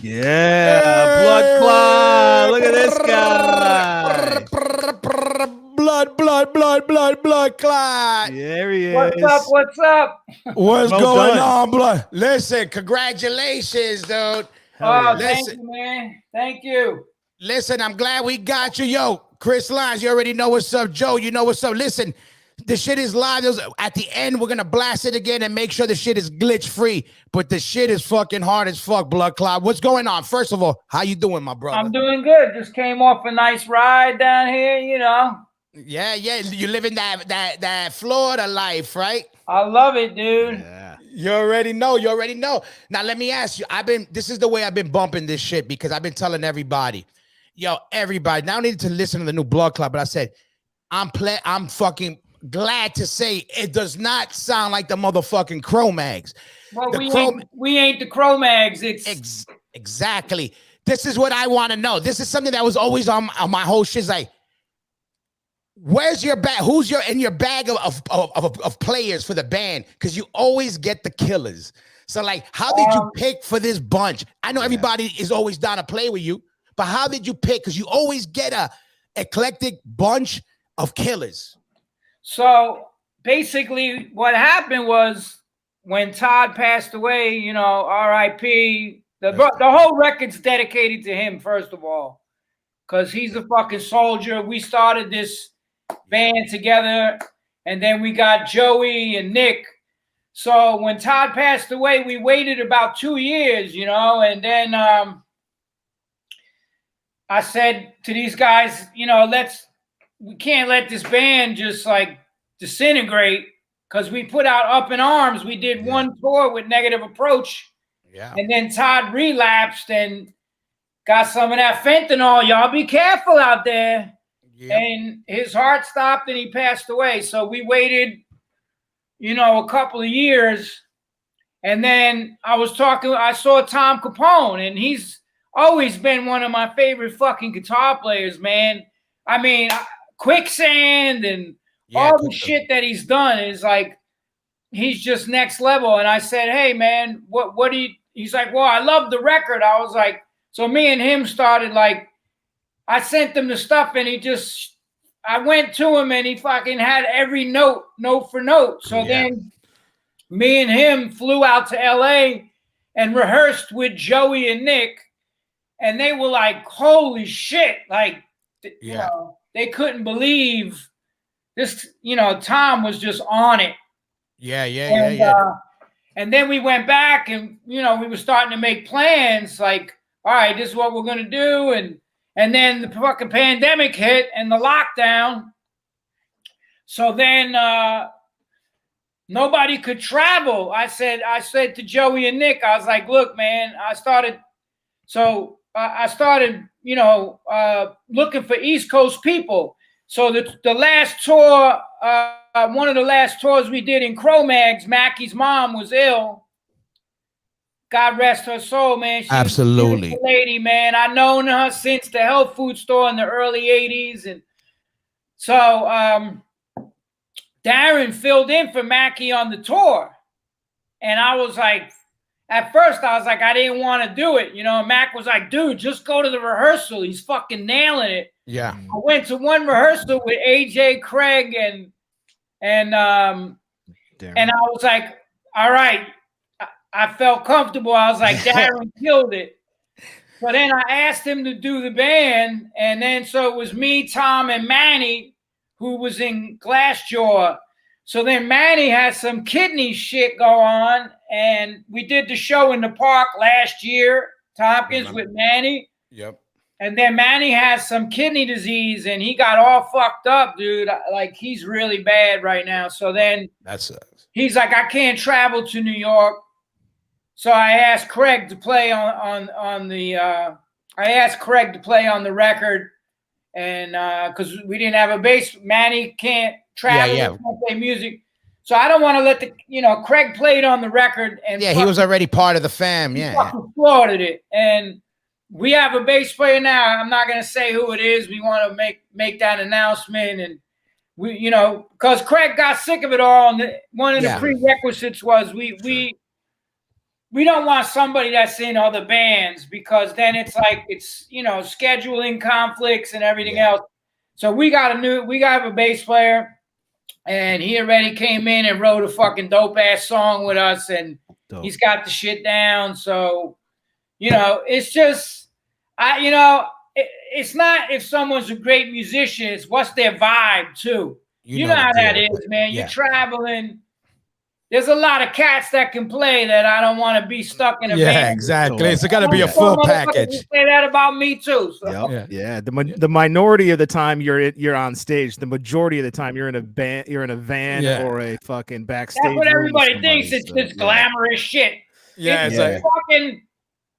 Yeah, blood clot. Look at this guy. Blood clot. There he What's is. up? What's up? What's Well going done. on, blood? Listen, congratulations, dude. Hell Oh, yeah. thank Listen. you, man. Thank you. Listen, I'm glad we got you. Yo, Chris Lyons, you already know what's up. Joe, you know what's up. Listen, the shit is live. At the end, we're going to blast it again and make sure the shit is glitch free. But the shit is fucking hard as fuck, blood clot. What's going on? First of all, how you doing, my brother? I'm doing good. Just came off a nice ride down here, you know. Yeah. You living that Florida life, right? I love it, dude. Yeah. You already know. Now let me ask you. This is the way I've been bumping this shit because I've been telling everybody, yo, everybody. Now I need to listen to the new Blood Club, but I said, I'm fucking glad to say it does not sound like the motherfucking Cro-Mags. Well, The we ain't the Cro-Mags. It's exactly. This is what I want to know. This is something that was always on my whole shit. Like, where's your bag? Who's in your bag of players for the band? Because you always get the killers. So, like, how did you pick for this bunch? I know everybody is always down to play with you, but how did you pick? Because you always get a eclectic bunch of killers. so basically what happened was when Todd passed away, you know, R.I.P. The whole record's dedicated to him, first of all, because he's a fucking soldier. We started this band together, and then we got Joey and Nick. So when Todd passed away, we waited about 2 years, you know, and then I said to these guys, you know, we can't let this band just like disintegrate, because we put out Up in Arms. We did one tour with Negative Approach, and then Todd relapsed and got some of that fentanyl. Y'all be careful out there. And his heart stopped and he passed away. So we waited, you know, a couple of years. And then I saw Tom Capone, and he's always been one of my favorite fucking guitar players, man. I mean, Quicksand and all the shit that he's done is like, he's just next level. And I said, hey, man, what do you, he's like, well, I love the record. I was like, so me and him started like, I sent him the stuff, and I went to him, and he fucking had every note for note. So then me and him flew out to LA and rehearsed with Joey and Nick, and they were like, holy shit. Like, you know, they couldn't believe this, you know, Tom was just on it. And then we went back, and, you know, we were starting to make plans like, all right, this is what we're going to do. And then the fucking pandemic hit and the lockdown. So then nobody could travel. I said to Joey and Nick, I was like, look, man, I started, you know, looking for East Coast people. So the last tour, one of the last tours we did in Cro-Mags, Mackie's mom was ill. God rest her soul, man. She Absolutely. was a beautiful lady, man. I've known her since the health food store in the early 80s. And so Darren filled in for Mackie on the tour. And I was like, at first I was like, I didn't want to do it. You know, Mac was like, dude, just go to the rehearsal. He's fucking nailing it. Yeah. I went to one rehearsal with AJ, Craig, and I was like, all right. I felt comfortable. I was like, Darren killed it. So then I asked him to do the band. And then so it was me, Tom, and Manny, who was in Glassjaw. So then Manny had some kidney shit go on. And we did the show in the park last year, Tompkins, with Manny. Yep. And then Manny has some kidney disease, and he got all fucked up, dude. Like, he's really bad right now. So then he's like, I can't travel to New York. So I asked Craig to play on the record, and because we didn't have a bass, Manny can't travel, can't play music. So I don't want to let Craig played on the record, and he was already part of the fam. He applauded it, and we have a bass player now. I'm not gonna say who it is. We want to make that announcement, and we, you know, because Craig got sick of it all. And one of the prerequisites was we we don't want somebody that's in other bands because then it's like it's scheduling conflicts and everything else. So we got a bass player, and he already came in and wrote a fucking dope ass song with us, and he's got the shit down. So it's just it's not if someone's a great musician, it's what's their vibe too. You know how that is, man. You're traveling. There's a lot of cats that can play that I don't want to be stuck in a band. Yeah, exactly. It's got to be a full package. Say that about me too. So. Yeah. The minority of the time you're on stage. The majority of the time you're in a band. You're in a van or a fucking backstage. That's what everybody thinks. It's this glamorous shit. Yeah, it's like fucking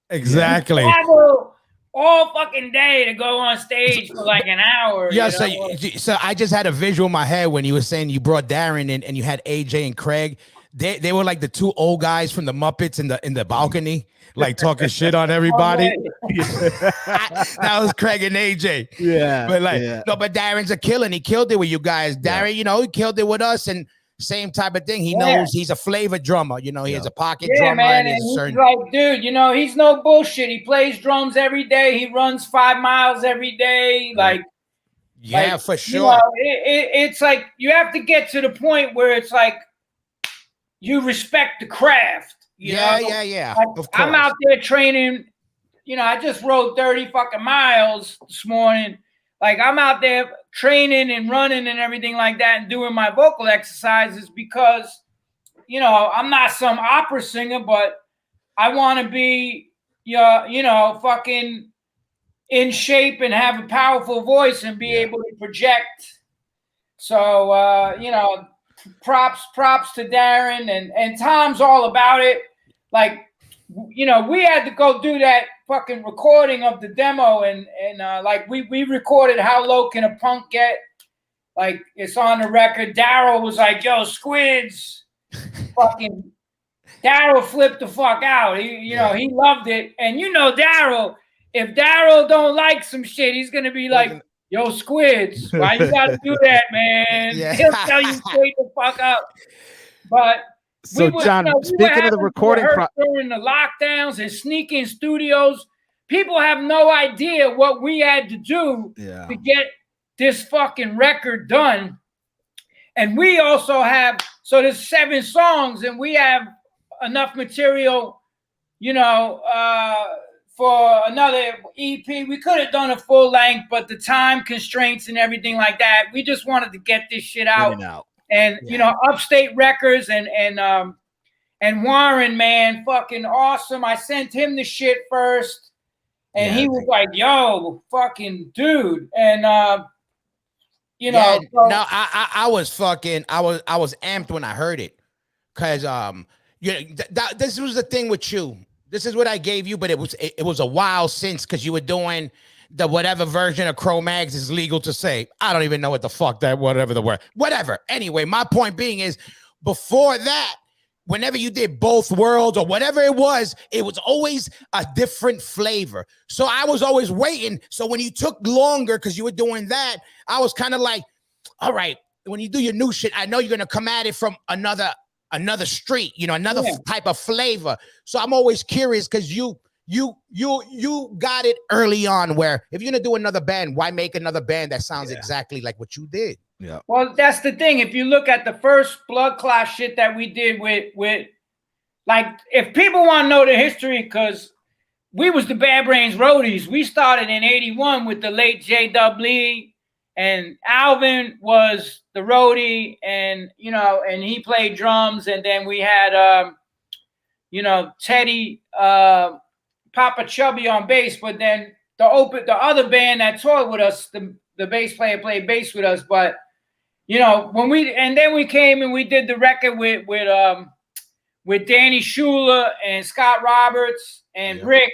exactly. Travel all fucking day to go on stage for like an hour. Yeah, so I just had a visual in my head when you were saying you brought Darren in and you had AJ and Craig. They were like the two old guys from the Muppets in the balcony, like talking shit on everybody. That was Craig and AJ. Yeah, but but Darren's a killer, and he killed it with you guys. Darren, he killed it with us, and same type of thing. He knows he's a flavor drummer. He has a pocket drummer, man, and he's like, dude, he's no bullshit. He plays drums every day. He runs 5 miles every day. For sure. It's like you have to get to the point where it's like you respect the craft. Yeah. Like, of course. I'm out there training. I just rode 30 fucking miles this morning. Like I'm out there training and running and everything like that and doing my vocal exercises because, I'm not some opera singer, but I want to be, fucking in shape and have a powerful voice and be able to project. So, props to Darren and Tom's all about it. Like, we had to go do that fucking recording of the demo and like we recorded How Low Can a Punk Get? Like it's on the record. Daryl was like, yo, Squids, fucking Daryl flipped the fuck out. He loved it. And Daryl, if Daryl don't like some shit, he's gonna be like, yo, Squids, why you gotta do that, man? He'll tell you straight the fuck up. But so John, speaking of the recording during the lockdowns and sneaking studios, people have no idea what we had to do to get this fucking record done. And we also have, so there's 7 songs and we have enough material, for another EP. We could have done a full length, but the time constraints and everything like that, we just wanted to get this shit out. And Upstate Records and Warren, man, fucking awesome. I sent him the shit first, and he was like, "Yo, fucking dude," and I was amped when I heard it, cause this was the thing with you. This is what I gave you, but it was a while since because you were doing the whatever version of Cro-Mags is legal to say. I don't even know what the fuck that whatever the word. Whatever. Anyway, my point being is before that, whenever you did Both Worlds or whatever it was always a different flavor. So I was always waiting. So when you took longer because you were doing that, I was kind of like, all right, when you do your new shit, I know you're gonna come at it from another street, another type of flavor. So I'm always curious because you got it early on where if you're gonna do another band, why make another band that sounds exactly like what you did? Yeah. Well, that's the thing. If you look at the first Blood Clot shit that we did with like, if people want to know the history, because we was the Bad Brains Roadies. We started in '81 with the late J. Lee, and Alvin was the roadie, and and he played drums, and then we had Teddy Papa Chubby on bass, but then the other band that toured with us, the bass player played bass with us. But then we came and we did the record with Danny Schuler and Scott Roberts and Rick.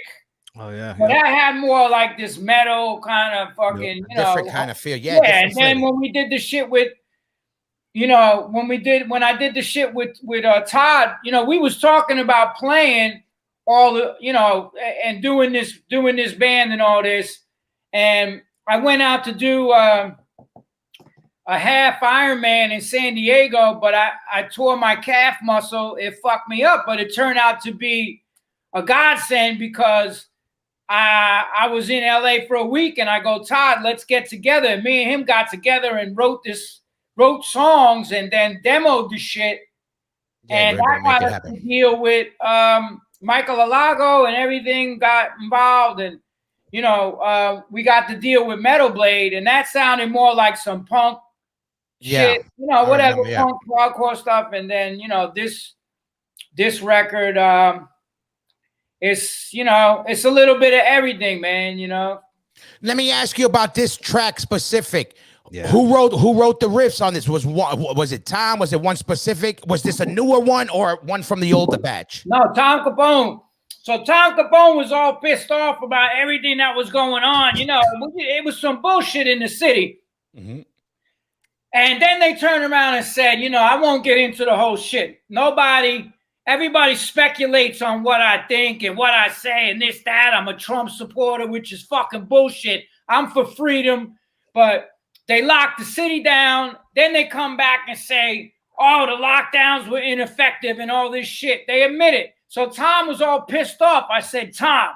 Oh yeah. But that had more like this metal kind of fucking different kind of feel. Yeah. And then when we did the shit with when I did the shit with Todd, we was talking about playing all the, and doing this band and all this. And I went out to do a half Ironman in San Diego, but I tore my calf muscle. It fucked me up, but it turned out to be a godsend because I was in LA for a week and I go, Todd, let's get together. And me and him got together and wrote songs and then demoed the shit. Yeah, and that got us to deal with Michael Alago and everything got involved. And, you know, we got to deal with Metal Blade, and that sounded more like some punk shit, you know, whatever, punk hardcore stuff. And then, you know, this record is, you know, it's a little bit of everything, man, you know. Let me ask you about this track specific. Yeah. Who wrote the riffs on this? Was it Tom? Was it one specific? Was this a newer one or one from the older batch? No, Tom Capone. So Tom Capone was all pissed off about everything that was going on. You know, it was some bullshit in the city. Mm-hmm. And then they turned around and said, you know, I won't get into the whole shit. Everybody speculates on what I think and what I say and this, that. I'm a Trump supporter, which is fucking bullshit. I'm for freedom, but they locked the city down. Then they come back and say, oh, the lockdowns were ineffective and all this shit. They admit it. So Tom was all pissed off. I said, Tom,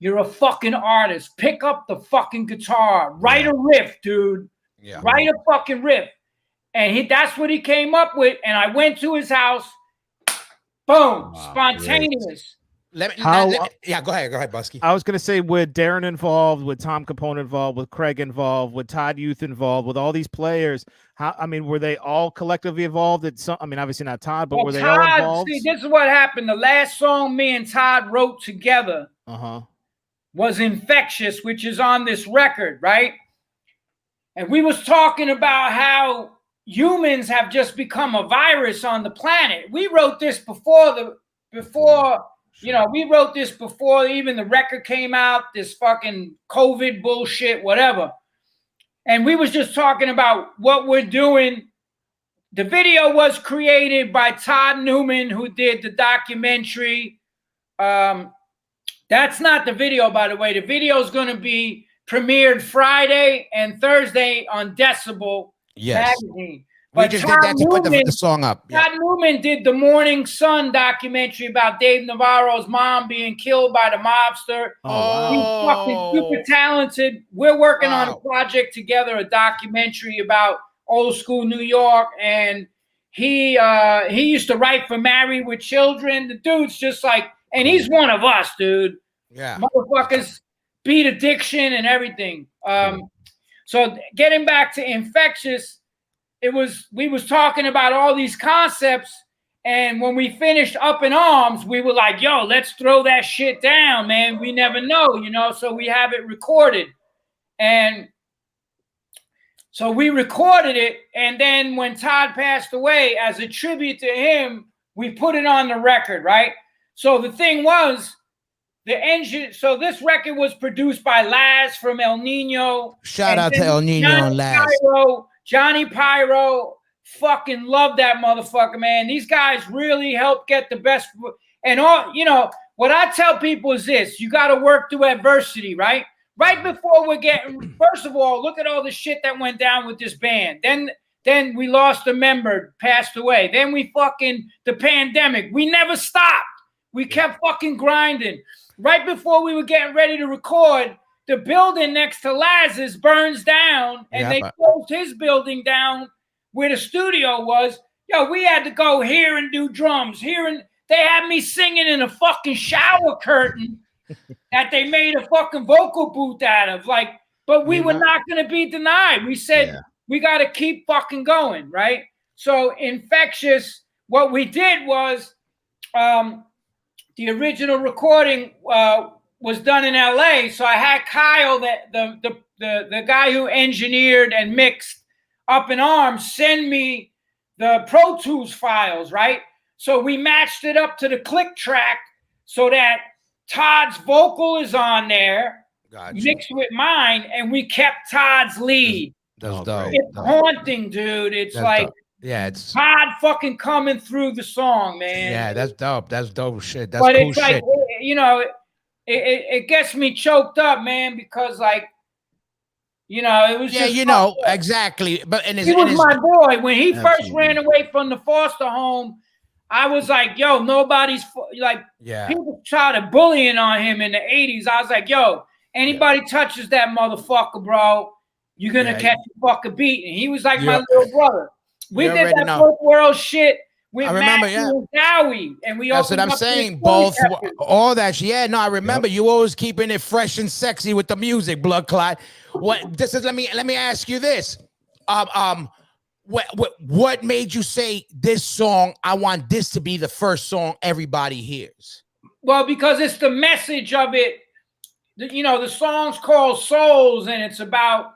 you're a fucking artist. Pick up the fucking guitar. Write a riff, dude. Yeah. Write a fucking riff. And that's what he came up with. And I went to his house. Boom. Wow, spontaneous. Go ahead, Busky. I was going to say, with Darren involved, with Tom Capone involved, with Craig involved, with Todd Youth involved, with all these players, were they all collectively involved? Obviously not Todd, but were they all involved? See, this is what happened. The last song me and Todd wrote together was Infectious, which is on this record, right? And we was talking about how humans have just become a virus on the planet. We wrote this before you know, we wrote this before even the record came out, this fucking COVID bullshit, whatever. And we was just talking about what we're doing. The video was created by Todd Newman, who did the documentary. That's not the video, by the way. The video is going to be premiered Friday and Thursday on Decibel magazine. We just did that to put the song up. Todd Newman did the Morning Sun documentary about Dave Navarro's mom being killed by the mobster. He's fucking super talented. We're working on a project together, a documentary about old school New York. And he used to write for Married with Children. The dude's just like, and he's one of us, dude. Yeah. Motherfuckers beat addiction and everything. So getting back to Infectious, we was talking about all these concepts, and when we finished Up in Arms, we were like, yo, let's throw that shit down, man. We never know, you know, so we have it recorded. And so we recorded it, and then when Todd passed away, as a tribute to him, we put it on the record, right? So the thing was, so this record was produced by Laz from El Nino. Shout out to El Nino and Laz. Johnny Pyro, fucking love that motherfucker, man. These guys really help get the best. And all, you know, what I tell people is this: you got to work through adversity, right? Right before we're getting, first of all, look at all the shit that went down with this band. Then we lost a member, passed away. Then the pandemic. We never stopped. We kept fucking grinding. Right before we were getting ready to record, the building next to Laz's burns down, and they closed his building down where the studio was. Yo, we had to go here and do drums here, and they had me singing in a fucking shower curtain that they made a fucking vocal booth out of. Like, but we were not going to be denied. We said we got to keep fucking going, right? So Infectious, what we did was the original recording was done in LA. So I had Kyle, the guy who engineered and mixed Up in Arms, send me the Pro Tools files, right? So we matched it up to the click track so that Todd's vocal is on there, mixed with mine, and we kept Todd's lead. That's dope. It's haunting, dude. It's like, it's Todd fucking coming through the song, man. Yeah, that's dope. That's dope shit. That's but cool it's like, shit. You know, it gets me choked up, man, because like, you know, it was just you know, exactly. But he was my boy when he first ran away from the foster home. I was like, yo, nobody's like, people started bullying on him in the 80s. I was like, yo, anybody touches that motherfucker, bro, you're going to catch a fucking beat. And he was like my little brother. We did that Fourth World shit with Matthew and Dowie. And we that's what I'm saying. Both, all that. Yeah, no, I remember you always keeping it fresh and sexy with the music, blood clot. What this is, let me ask you this. What made you say this song, I want this to be the first song everybody hears? Well, because it's the message of it. You know, the song's called Souls, and it's about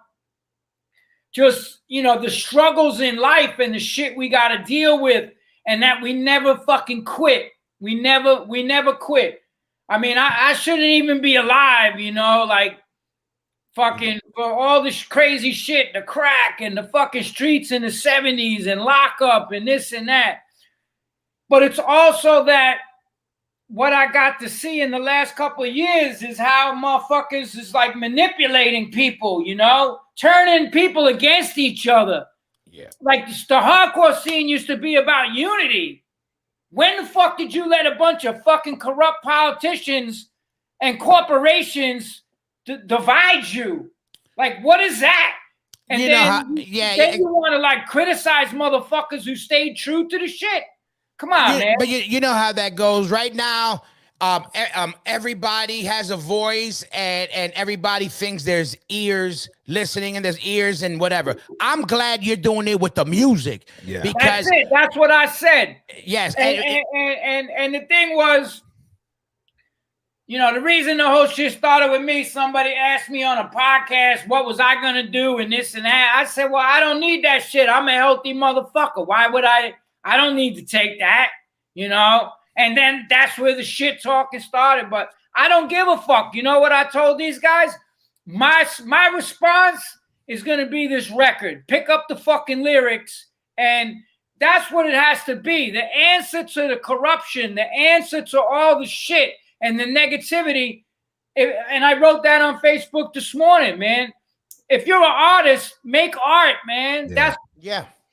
just, you know, the struggles in life and the shit we got to deal with, and that we never fucking quit. We never quit. I mean, I shouldn't even be alive, you know, like fucking for all this crazy shit, the crack and the fucking streets in the 70s and lockup and this and that. But it's also that what I got to see in the last couple of years is how motherfuckers is like manipulating people, you know, turning people against each other. Yeah. Like the hardcore scene used to be about unity. When the fuck did you let a bunch of fucking corrupt politicians and corporations divide you? Like, what is that? And you then you want to like criticize motherfuckers who stayed true to the shit. Come on, man. But you know how that goes right now. Everybody has a voice, and everybody thinks there's ears listening, and there's ears and whatever. I'm glad you're doing it with the music. Yeah, because that's it. That's what I said. Yes, and the thing was, you know, the reason the whole shit started with me, somebody asked me on a podcast, what was I going to do and this and that. I said, well, I don't need that shit. I'm a healthy motherfucker. Why would I don't need to take that, you know? And then that's where the shit talking started. But I don't give a fuck. You know what I told these guys? My response is going to be this record. Pick up the fucking lyrics, and that's what it has to be. The answer to the corruption, the answer to all the shit and the negativity. And I wrote that on Facebook this morning, man. If you're an artist, make art, man. Yeah. That's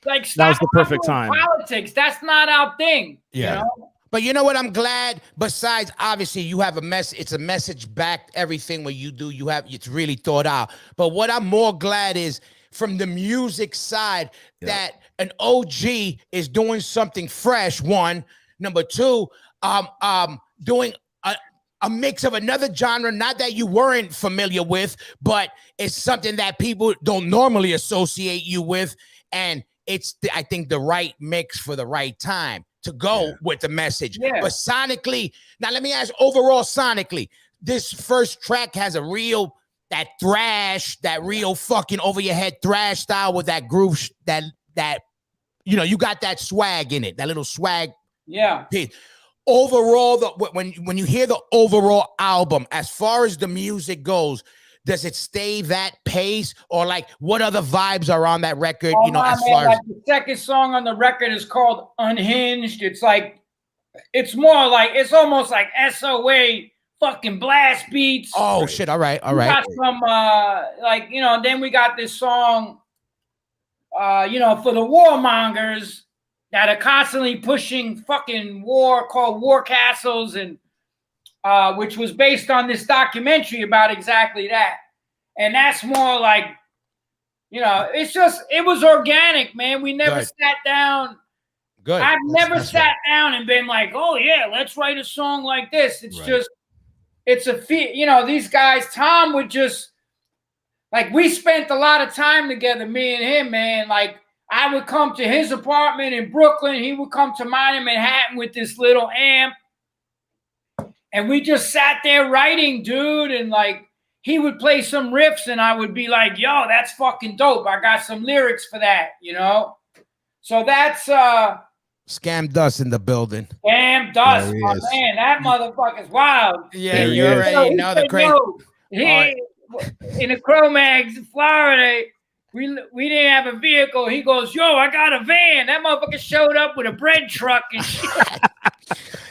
like, that was the perfect time. Politics. That's not our thing. Yeah. You know? But you know what? I'm glad. Besides, obviously, you have a message. It's a message back. Everything what you do, it's really thought out. But what I'm more glad is from the music side that an OG is doing something fresh. One, number two, doing a mix of another genre, not that you weren't familiar with, but it's something that people don't normally associate you with, and it's I think the right mix for the right time to go with the message. Yeah. But sonically, now let me ask, overall sonically, this first track has a real that real fucking over your head thrash style with that groove that you know, you got that swag in it, that little swag. Yeah. Piece. Overall, when you hear the overall album, as far as the music goes, does it stay that pace, or like what other vibes are on that record? You know, as far as the second song on the record is called Unhinged. It's like, it's more like, it's almost like SOA fucking blast beats. Oh shit! All right. We got some like, you know, then we got this song, you know, for the warmongers that are constantly pushing fucking war, called War Castles, and which was based on this documentary about exactly that. And that's more like, you know, it was organic, man. We never sat down. Good. I've never sat down and been like, oh yeah, let's write a song like this. It's just, it's a you know, these guys, Tom would just, like, we spent a lot of time together, me and him, man. Like, I would come to his apartment in Brooklyn. He would come to mine in Manhattan with this little amp. And we just sat there writing, dude. And like, he would play some riffs and I would be like, yo, that's fucking dope. I got some lyrics for that, you know? So that's Scam Dust in the building. Scam Dust, my man. That motherfucker's wild. Yeah, you already know the crazy. In the Cro-Mags in Florida, we didn't have a vehicle. He goes, yo, I got a van. That motherfucker showed up with a bread truck and shit.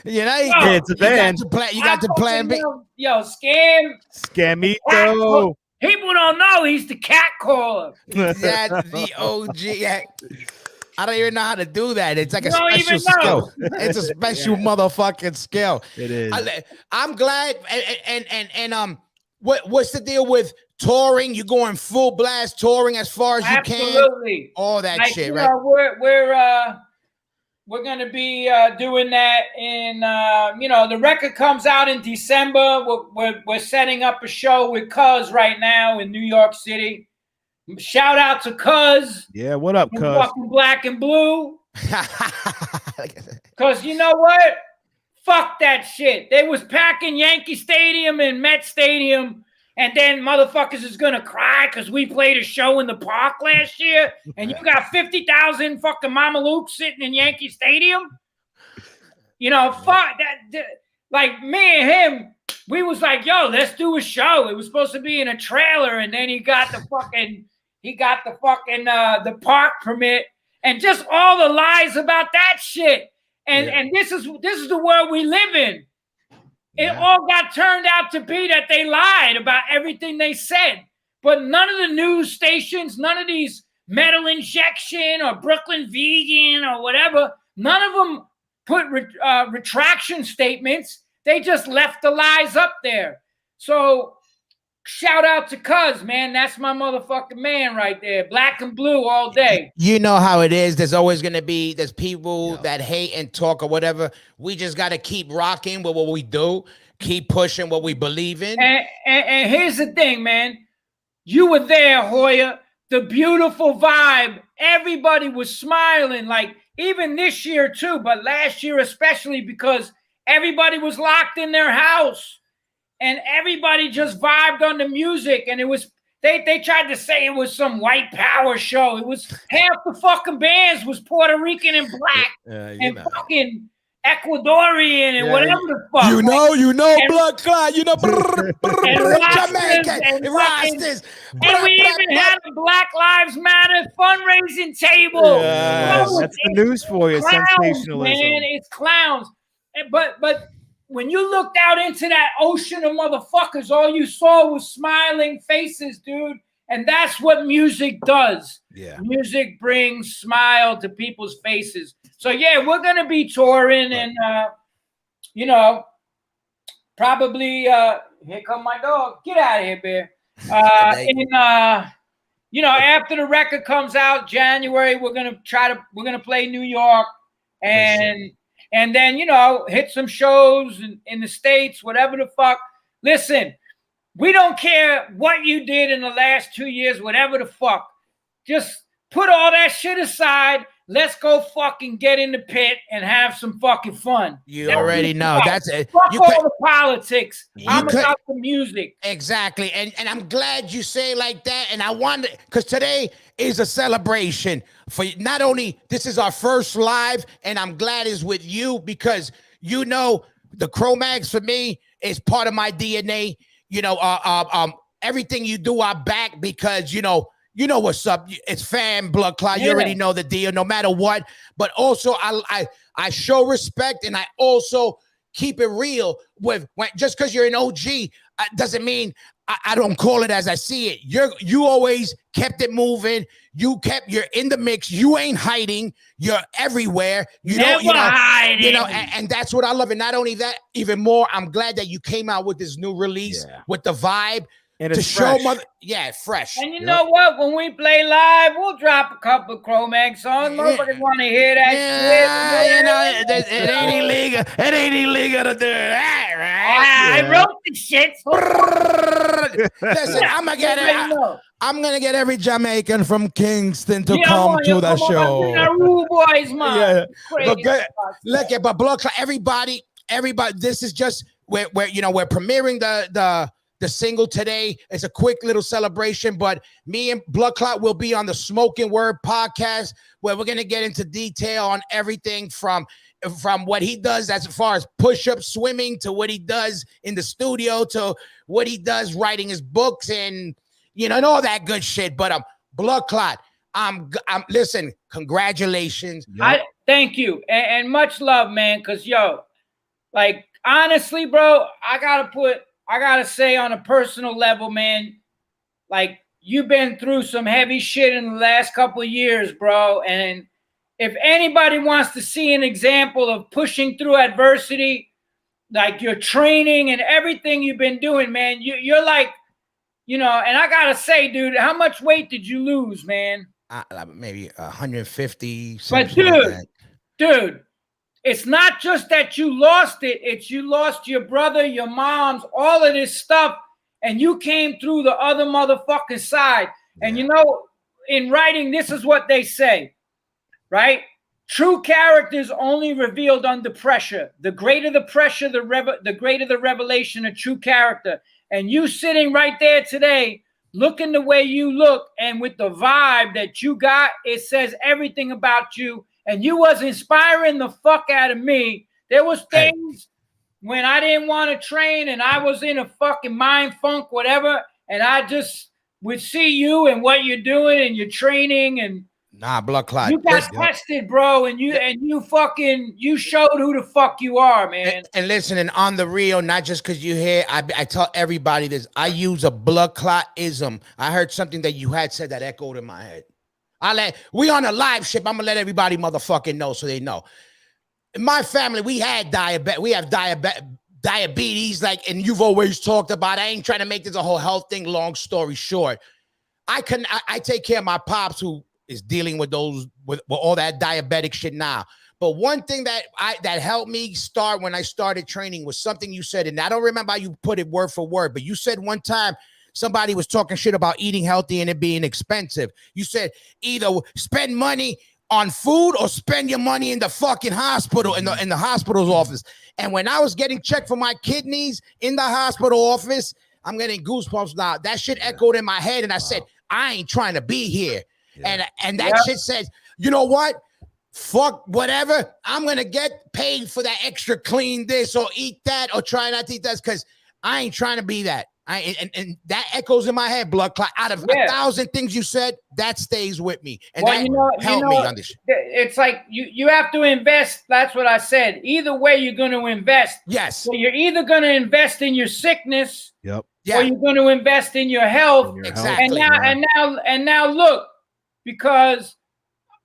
You know, it's a van. You got to plan B. Yo, Scamito. People don't know he's the cat caller. Yeah, the OG. Yeah. I don't even know how to do that. It's like You a don't special even know. skill. It's a special motherfucking skill. It is. I'm glad. And what's the deal with touring? You going full blast touring as far as you can? Absolutely. All that Like, shit, you right? know, we're gonna be doing that in the record comes out in December. We're setting up a show with Cuz right now in New York City. Shout out to Cuz. Yeah, what up, from Cuz? fucking Black and Blue. Cause you know what? Fuck that shit. They was packing Yankee Stadium and Met Stadium. And then motherfuckers is gonna cry because we played a show in the park last year, and you got 50,000 fucking Mama Luke sitting in Yankee Stadium. You know, fuck that. Like me and him, we was like, "Yo, let's do a show." It was supposed to be in a trailer, and then he got the the park permit, and just all the lies about that shit. And this is the world we live in. It all got turned out to be that they lied about everything they said. But none of the news stations, none of these Metal Injection or Brooklyn Vegan or whatever, none of them put retraction statements. They just left the lies up there. So shout out to Cuz, man. That's my motherfucking man right there. Black and Blue all day. You know how it is. There's always going to be, there's people that hate and talk or whatever. We just got to keep rocking with what we do, keep pushing what we believe in. And here's the thing, man. You were there, Hoya. The beautiful vibe. Everybody was smiling, like even this year too, but last year especially, because everybody was locked in their house and everybody just vibed on the music. And it was, they tried to say it was some white power show. It was half the fucking bands was Puerto Rican and black and fucking Ecuadorian and whatever the fuck. You know, and, blood clot, you know, Jamaican, and Rastas. And we even had a Black Lives Matter fundraising table. That's the news for you. Clowns, Sensationalism. man, it's clowns. But when you looked out into that ocean of motherfuckers, all you saw was smiling faces, dude. And that's what music does. Yeah. Music brings smile to people's faces. So yeah, we're gonna be touring, and probably here come my dog. Get out of here, Bear. After the record comes out, January, we're gonna play New York, and then hit some shows in the States, whatever the fuck. Listen, we don't care what you did in the last 2 years, whatever the fuck. Just put all that shit aside. Let's go fucking get in the pit and have some fucking fun. You already know. That's it. Fuck all the politics. I'm about the music. Exactly. And I'm glad you say like that. And I wonder, because today is a celebration for not only this is our first live, and I'm glad it's with you because the Cro-Mags for me is part of my DNA. Everything you do, I back because you know what's up. It's fan blood clot. You already know the deal, no matter what. But also, I show respect, and I also keep it real just because you're an OG doesn't mean I don't call it as I see it. You always kept it moving. You're in the mix. You ain't hiding. You're everywhere. Hiding. And that's what I love. And not only that, even more, I'm glad that you came out with this new release with the vibe. And to it's show fresh. Fresh. And you know what? When we play live, we'll drop a couple of Cro-Mag songs. Nobody want to hear that shit. It ain't illegal. It ain't illegal to do that, right? I wrote the shit. Listen, I'm gonna get every Jamaican from Kingston to come to the show. Boys, man. But blood clot, everybody. This is just we're premiering the single today. It's a quick little celebration, but me and Blood Clot will be on the Smoking Word podcast where we're going to get into detail on everything from what he does as far as push-ups, swimming, to what he does in the studio, to what he does writing his books and all that good shit. But Blood Clot, listen, congratulations. Thank you. And much love, man, because honestly, bro, I gotta say on a personal level, man, like you've been through some heavy shit in the last couple of years, bro. And if anybody wants to see an example of pushing through adversity, like your training and everything you've been doing, man, you're like, you know, and I gotta say, dude, how much weight did you lose, man? Maybe 150. But dude, it's not just that you lost it, it's you lost your brother, your moms, all of this stuff, and you came through the other motherfucking side. Yeah. And you know, in writing, this is what they say, right? True characters only revealed under pressure. The greater the pressure, the greater the revelation of true character. And you sitting right there today, looking the way you look, and with the vibe that you got, it says everything about you. And you was inspiring the fuck out of me. There was things when I didn't want to train and I was in a fucking mind funk, whatever, and I just would see you and what you're doing and your training and blood clot. You got tested, bro, and you showed who the fuck you are, man. And listen, and on the real, not just because you hear, I tell everybody this. I use a blood clot-ism. I heard something that you had said that echoed in my head. We on a live ship. I'm gonna let everybody motherfucking know so they know. In my family, we had diabetes. We have diabetes, like, and you've always talked about. I ain't trying to make this a whole health thing. Long story short, I take care of my pops who is dealing with with all that diabetic shit now. But one thing that helped me start when I started training was something you said, and I don't remember how you put it word for word, but you said one time somebody was talking shit about eating healthy and it being expensive. You said either spend money on food or spend your money in the fucking hospital, in the hospital's office. And when I was getting checked for my kidneys in the hospital office, I'm getting goosebumps now. That shit echoed in my head, and I said, I ain't trying to be here. Yeah. And that shit says, you know what? Fuck whatever. I'm going to get paid for that extra clean this or eat that or try not to eat that because I ain't trying to be that. And that echoes in my head, blood clot. Out of 1,000 things you said, that stays with me. And that helped me on this shit. It's like you have to invest. That's what I said. Either way, you're going to invest. Yes. So you're either going to invest in your sickness or you're going to invest in your health. Exactly. And now look, because,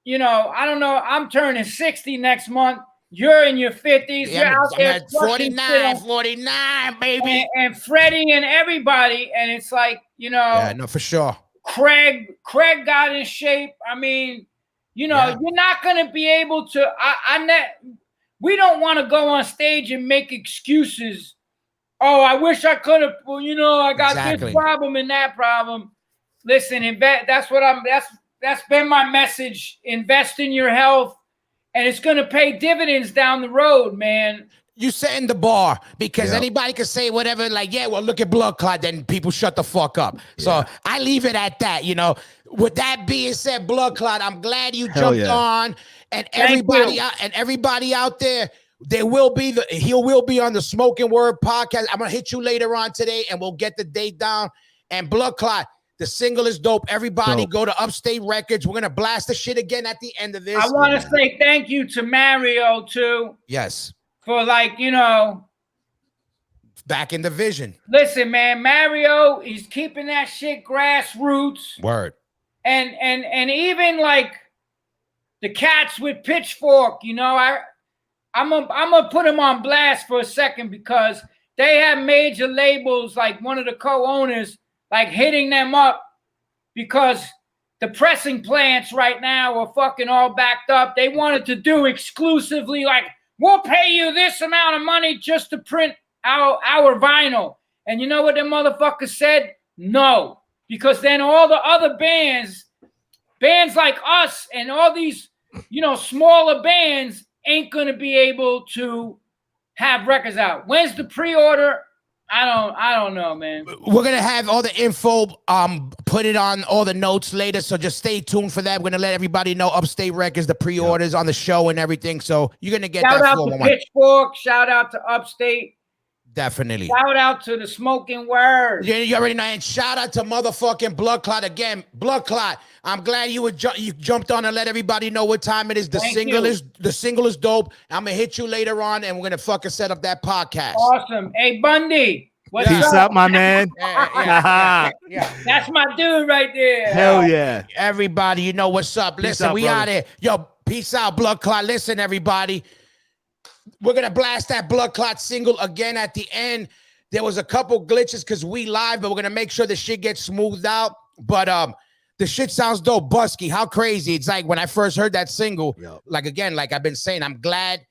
you know, I don't know, I'm turning 60 next month. You're in your 50s. You're out there at 49, baby. And Freddie and everybody. And it's like, you know. Yeah, no, for sure. Craig got in shape. I mean, you know, you're not going to be able to. We don't want to go on stage and make excuses. Oh, I wish I could have. Well, you know, I got this problem and that problem. Listen, that's been my message. Invest in your health. And it's going to pay dividends down the road, man. You setting the bar because anybody can say whatever, like, yeah, well, look at blood clot, then people shut the fuck up. So I leave it at that, you know. With that being said, blood clot, I'm glad you jumped on. And everybody out there, he will be on the Smoking Word podcast. I'm gonna hit you later on today, and we'll get the date down. And blood clot. The single is dope. Everybody go to Upstate Records. We're going to blast the shit again at the end of this. I want to say thank you to Mario, too. Yes. For, like, you know. Back in the vision. Listen, man, Mario, he's keeping that shit grassroots. Word. And even, like, the cats with Pitchfork, you know, I'm gonna put them on blast for a second because they have major labels, like one of the co-owners, like hitting them up because the pressing plants right now are fucking all backed up. They wanted to do exclusively, like, we'll pay you this amount of money just to print our vinyl. And you know what the motherfucker said? No. Because then all the other bands like us and all these, you know, smaller bands ain't going to be able to have records out. When's the pre-order? I don't know, man. We're going to have all the info, put it on all the notes later, so just stay tuned for that. We're going to let everybody know Upstate Records, the pre-orders on the show and everything, so you're going to get shout that. Shout out to Pitchfork, shout out to Upstate. Definitely. Shout out to the Smoking Word. Yeah, you already know. And shout out to motherfucking Blood Clot again. Blood Clot. I'm glad you jumped on and let everybody know what time it is. The single is dope. I'm gonna hit you later on, and we're gonna fucking set up that podcast. Awesome. Hey Bundy, what's Peace up, my man. Yeah. That's my dude right there. Hell yeah. Everybody, you know what's up. Listen, we out here. Yo, Peace out, Blood Clot. Listen, everybody. We're going to blast that Blood Clot single again at the end. There was a couple glitches because we live, but we're going to make sure the shit gets smoothed out. But the shit sounds dope. Busky, how crazy. It's like when I first heard that single, like again, like I've been saying, I'm glad,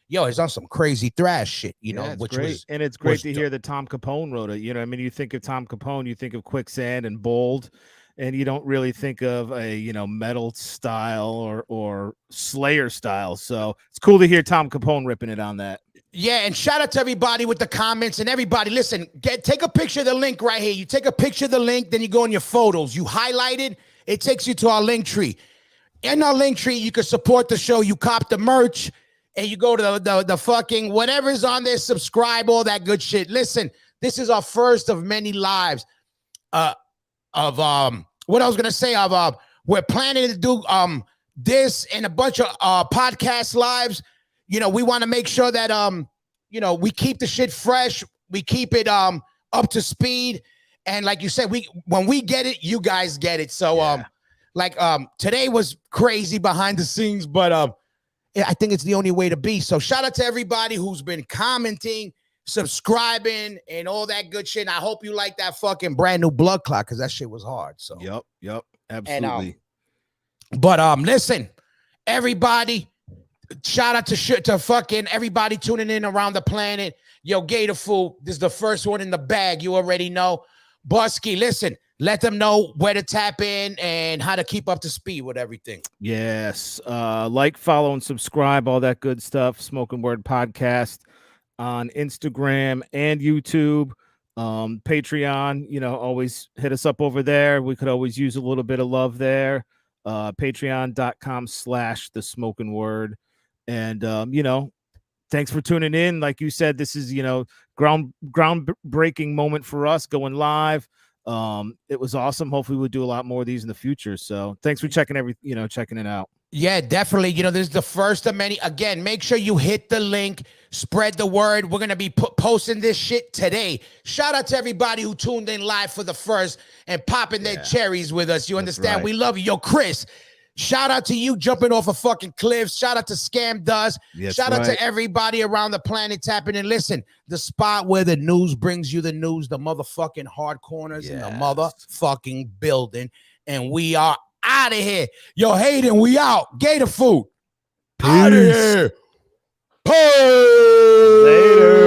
it's on some crazy thrash shit, you know, it's which great. was, and it's great to hear that Tom Capone wrote it. You know, I mean, you think of Tom Capone, you think of Quicksand and Bold, and you don't really think of a, metal style or Slayer style. So it's cool to hear Tom Capone ripping it on that. Yeah, and shout out to everybody with the comments and everybody. Listen, take a picture of the link right here. You take a picture of the link, then you go in your photos. You highlight it. It takes you to our link tree. In our link tree, you can support the show. You cop the merch, and you go to the fucking whatever's on there, subscribe, all that good shit. Listen, this is our first of many lives. What I was gonna say we're planning to do this and a bunch of podcast lives. We want to make sure that we keep the shit fresh, we keep it up to speed, and like you said, when we get it, you guys get it. So today was crazy behind the scenes, but I think it's the only way to be. So shout out to everybody who's been commenting, subscribing, and all that good shit. And I hope you like that fucking brand new Blood Clot, because that shit was hard. So yep, absolutely. Listen, everybody, shout out to fucking everybody tuning in around the planet. Yo, Gatorful, this is the first one in the bag. You already know. Busky, listen, let them know where to tap in and how to keep up to speed with everything. Yes. Like, follow, and subscribe, all that good stuff. Smoking Word Podcast on Instagram and YouTube. Patreon, always hit us up over there. We could always use a little bit of love there. Patreon.com/The Smoking Word. And, thanks for tuning in. Like you said, this is, groundbreaking moment for us going live. It was awesome. Hopefully we'll do a lot more of these in the future. So thanks for checking it out. Yeah, definitely. This is the first of many. Again, make sure you hit the link, spread the word. We're going to be posting this shit today. Shout out to everybody who tuned in live for the first and popping their cherries with us. You understand? Right. We love you. Yo, Chris, shout out to you jumping off of fucking cliffs. Shout out to Scam Does. Shout out to everybody around the planet tapping in. Listen, the spot where the news brings you the news, the motherfucking hard corners in the motherfucking building. And we are out of here. Yo, Hayden, we out. Gator Food. Peace. Out of here. Peace. Later.